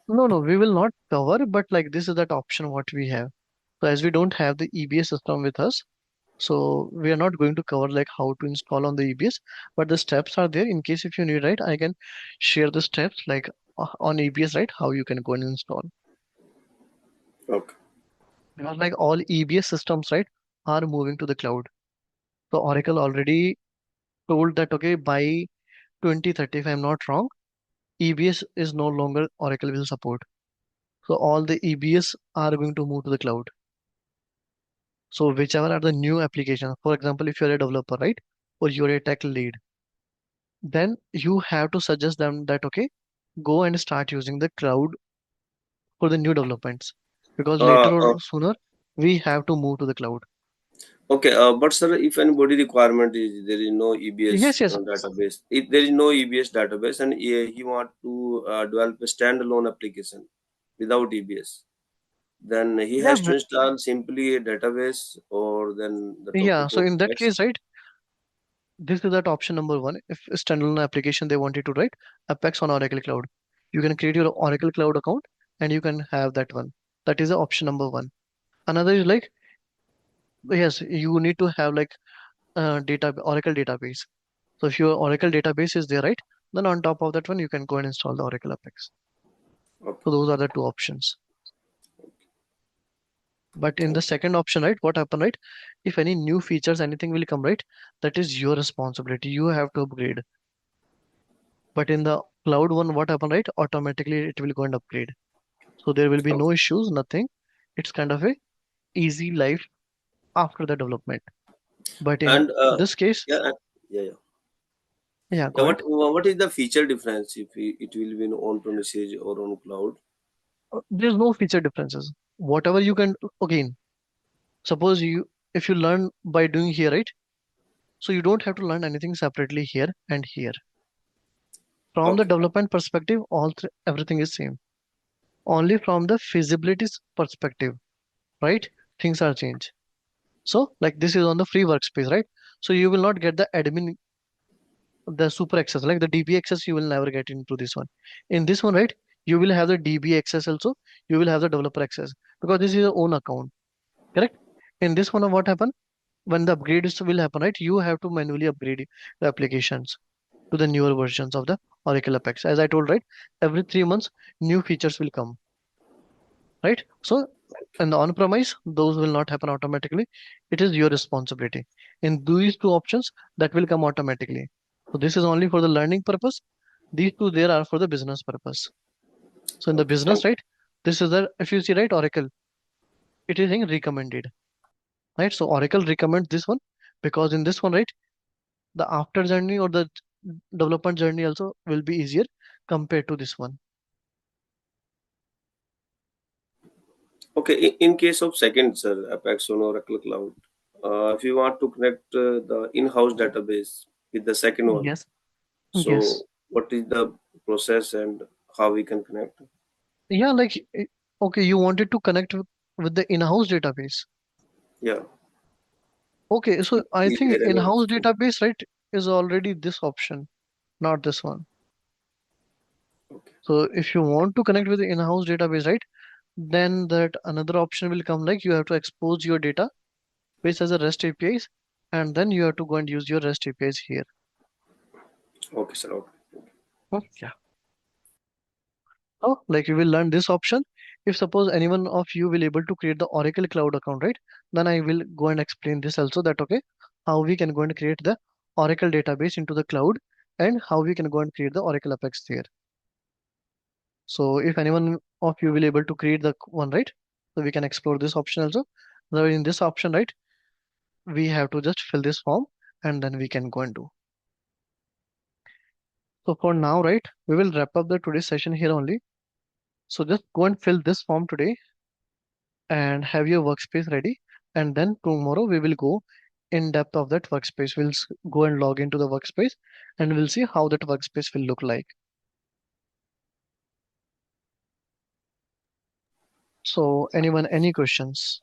No, we will not cover, but like this is that option what we have. So as we don't have the EBS system with us, so we are not going to cover like how to install on the EBS, but the steps are there in case if you need, right? I can share the steps like on EBS, right? How you can go and install.
Okay.
Because like all EBS systems, right, are moving to the cloud. So Oracle already told that okay, by 2030, if I'm not wrong, EBS is no longer Oracle will support. So all the EBS are going to move to the cloud. So whichever are the new applications, for example, if you're a developer, right, or you're a tech lead, then you have to suggest them that okay, go and start using the cloud for the new developments, because
Uh,
later
uh,
or sooner we have to move to the cloud.
okay. But sir, if anybody requirement is there is no EBS
Yes, yes,
database, if there is no EBS database and he want to develop a standalone application without EBS, then he
yeah,
has to install simply a database or then the
yeah.
topic
So
of
in that
Apex.
case, right, this is that option number one. If a standalone application they wanted to write Apex on Oracle Cloud, you can create your Oracle Cloud account and you can have that one. That is the option number one. Another is like, yes, you need to have like data Oracle database. So if your Oracle database is there, right, then on top of that one, you can go and install the Oracle Apex.
Okay.
So those are the two options. But in the
Okay.
second option, right, what happened, right? If any new features, anything will come, right, that is your responsibility. You have to upgrade. But in the cloud one, what happened, right? Automatically it will go and upgrade. So there will be
Okay.
no issues, nothing. It's kind of a easy life after the development. But in
And
this case,
yeah, yeah, yeah.
yeah,
Yeah,
go ahead.
what is the feature difference if it will be on premises or on cloud?
There's no feature differences. Whatever you can, again, suppose you, if you learn by doing here, right? So you don't have to learn anything separately here and here. From the
Okay.
development perspective, everything is same. Only from the feasibility perspective, right? Things are changed. So like this is on the free workspace, right? So you will not get the admin, the super access, like the DB access, you will never get into this one. In this one, right? You will have the DB access also. You will have the developer access because this is your own account, correct? In this one, what happen when the upgrades will happen, right? You have to manually upgrade the applications to the newer versions of the Oracle Apex. As I told, right? Every 3 months, new features will come, right? So in the on-premise, those will not happen automatically. It is your responsibility. In these two options, that will come automatically. So this is only for the learning purpose. These two there are for the business purpose. So in the
Okay. Thank
business, right? This is the, if you see, right, Oracle, it is in recommended, right? So Oracle recommends this one because in this one, right, the after journey or the development journey also will be easier compared to this one.
Okay, in case of second, sir, Apex on Oracle Cloud, if you want to connect the in-house database with the second one,
Yes, yes.
so what is the process and how we can connect?
Yeah, like, okay, you wanted to connect with the in-house database.
Yeah,
Okay, so I
is
think
there any
in-house
option?
database, right, is already this option, not this one.
Okay,
So if you want to connect with the in-house database, right, then that another option will come like you have to expose your data based as a REST APIs. and then you have to go and use your REST APIs here.
Okay, sir. Okay.
Yeah. Oh, like you will learn this option. If suppose anyone of you will able to create the Oracle Cloud account, right? Then I will go and explain this also, that okay, how we can go and create the Oracle database into the cloud, and how we can go and create the Oracle Apex there. So if anyone of you will able to create the one, right? So we can explore this option also. Now in this option, right, we have to just fill this form, and then we can go and do. So for now, right, we will wrap up the today's session here only. So just go and fill this form today and have your workspace ready. And then tomorrow we will go in depth of that workspace. We'll go and log into the workspace, and we'll see how that workspace will look like. So anyone, any questions?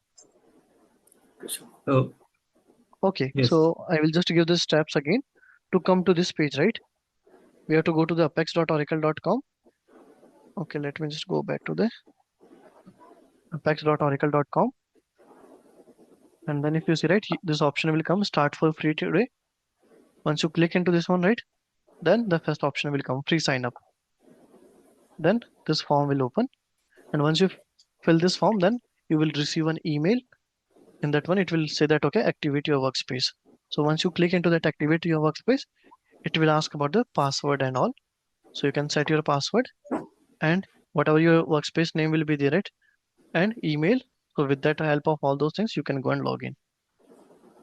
So,
Okay,
yes.
so I will just give the steps again. To come to this page, right, we have to go to the apex.oracle.com. Okay, let me just go back to the apex.oracle.com. And then if you see, right, this option will come, start for free today. Once you click into this one, right, then the first option will come, free sign up. Then this form will open, and once you fill this form, then you will receive an email. In that one, it will say that okay, activate your workspace. So once you click into that activate your workspace, it will ask about the password and all. So you can set your password, and whatever your workspace name will be there, right, and email. So with that help of all those things, you can go and log in.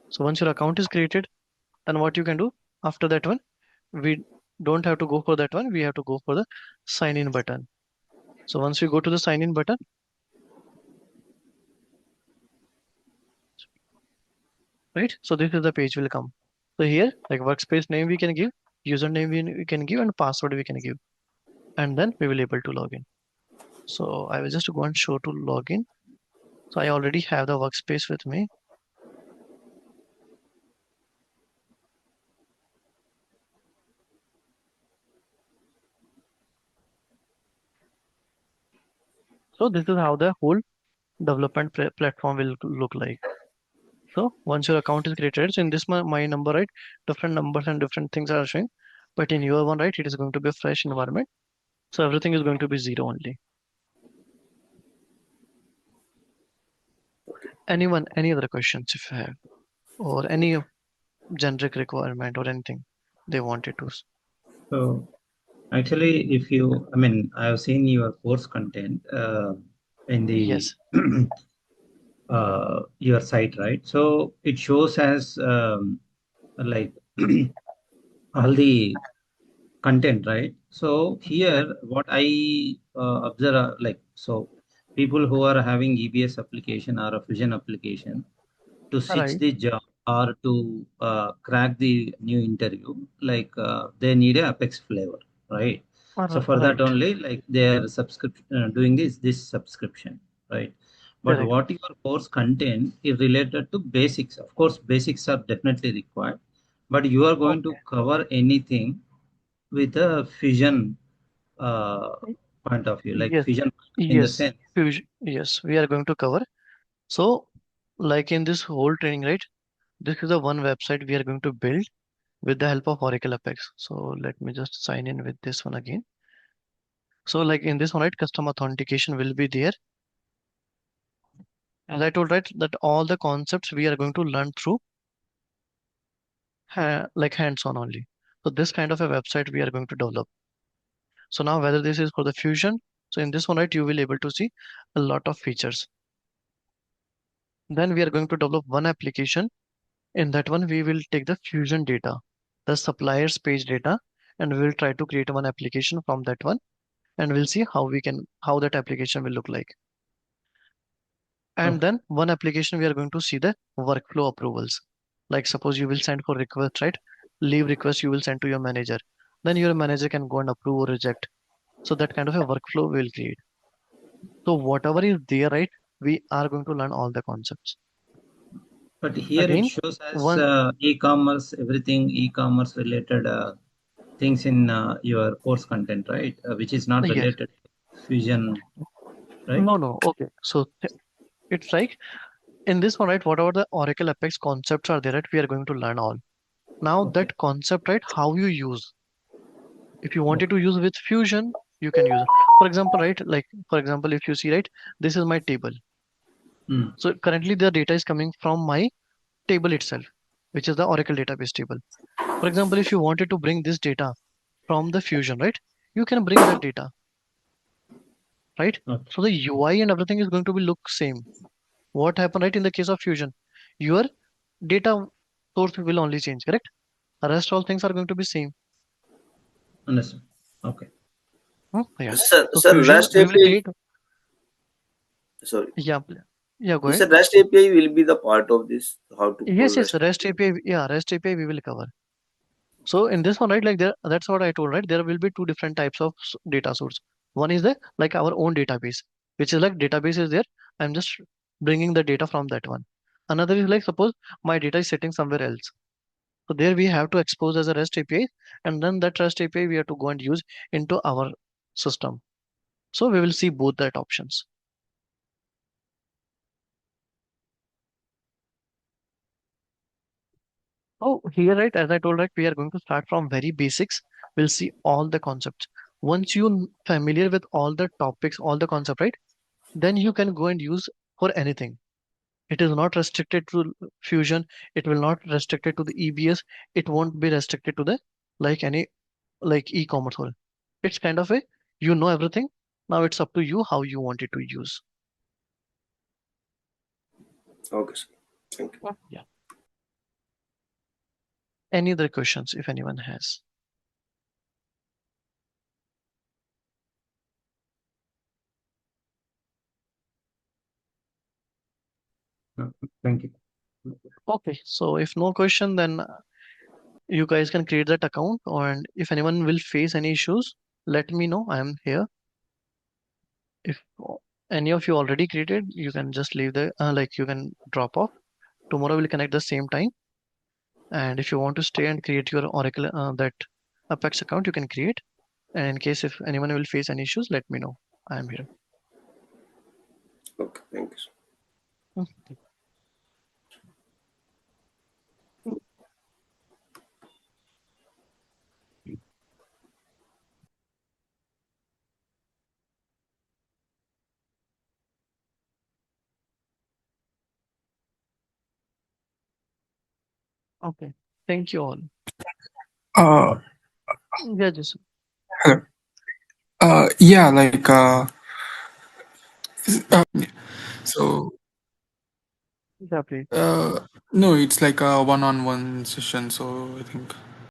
So once your account is created, then what you can do after that one, we don't have to go for that one. We have to go for the sign in button. So once we go to the sign in button, right? So this is the page will come. So here, like workspace name we can give, username we can give, and password we can give, and then we will able to log in. So I will just go and show to login. So I already have the workspace with me. So this is how the whole development platform will look like. So once your account is created, so in this my number, right, different numbers and different things are showing, but in your one, right, it is going to be a fresh environment. So everything is going to be zero only. Anyone, any other questions if you have, or any generic requirement or anything they wanted to.
So actually, if you, I mean, I have seen your course content in the
Yes.
your site, right? So it shows as like all the content, right? So here, what I observe, like, so people who are having EBS application or a Fusion application, to switch
Right.
the job or to crack the new interview, like they need a Apex flavor, right? So for that
Right.
only, like they are subscription doing this subscription, right? But
Correct.
what your course content is related to basics. Of course, basics are definitely required, but you are going to
Okay.
cover anything with a fusion uh, point of view, like
Yes.
fusion in the
Yes.
sense.
Yes, we are going to cover. So, like in this whole training, right? This is the one website we are going to build with the help of Oracle Apex. So let me just sign in with this one again. So like in this one, right, custom authentication will be there. As I told, right, that all the concepts we are going to learn through like hands-on only. So this kind of a website we are going to develop. So now whether this is for the fusion, so in this one, right, you will able to see a lot of features. Then we are going to develop one application. In that one, we will take the fusion data, the suppliers page data, and we will try to create one application from that one, and we'll see how that application will look like. And
Okay.
then one application we are going to see the workflow approvals. Like suppose you will send for request, right? Leave request you will send to your manager. Then your manager can go and approve or reject. So that kind of a workflow will create. So whatever is there, right? We are going to learn all the concepts.
But here it
Again,
shows as
one,
e-commerce, everything e-commerce related things in your course content, right? Which is not
yes.
related to Fusion, right?
No, no. Okay. So it's like in this one, right, whatever the Oracle Apex concepts are there, right, we are going to learn all. Now
Okay.
that concept, right, how you use. If you wanted to use with Fusion, you can use it. For example, right, like for example, if you see, right, this is my table.
Mm.
So currently the data is coming from my table itself, which is the Oracle database table. For example, if you wanted to bring this data from the Fusion, right, you can bring that data, right?
Okay.
So the UI and everything is going to be look same. What happened, right, in the case of Fusion? Your data source will only change, correct? The rest all things are going to be same.
Understand. Okay.
Yeah.
Sir,
So
sir,
Fusion,
REST
we will
API.
create.
Sorry.
Yeah, yeah. Go
You
ahead.
said REST API will be the part of this. How to call
Yes, yes.
REST
REST API. Yeah, REST API we will cover. So in this one, right, like there, that's what I told, right? There will be two different types of data source. One is the like our own database, which is like database is there. I'm just bringing the data from that one. Another is like suppose my data is sitting somewhere else. So there we have to expose as a REST API, and then that REST API we have to go and use into our system. So we will see both that options. Oh, here, right, as I told, right, we are going to start from very basics. We'll see all the concepts. Once you familiar with all the topics, all the concept, right, then you can go and use for anything. It is not restricted to Fusion. It will not restricted to the EBS. It won't be restricted to the like any like e-commerce or it's kind of a you know everything. Now it's up to you how you want it to use.
Okay, sir. Thank you.
Yeah. Any other questions if anyone has?
Thank you.
Okay, so if no question, then you guys can create that account, and if anyone will face any issues, let me know. I am here. If any of you already created, you can just leave the like you can drop off. Tomorrow we'll connect the same time. And if you want to stay and create your Oracle that Apex account, you can create. And in case if anyone will face any issues, let me know. I am here.
Okay, thank you, sir.
Mm. Okay. Thank you all.
Uh,
Yeah, just
hello. Yeah, like uh, so
yeah, please.
no, it's like a one-on-one session. So I think.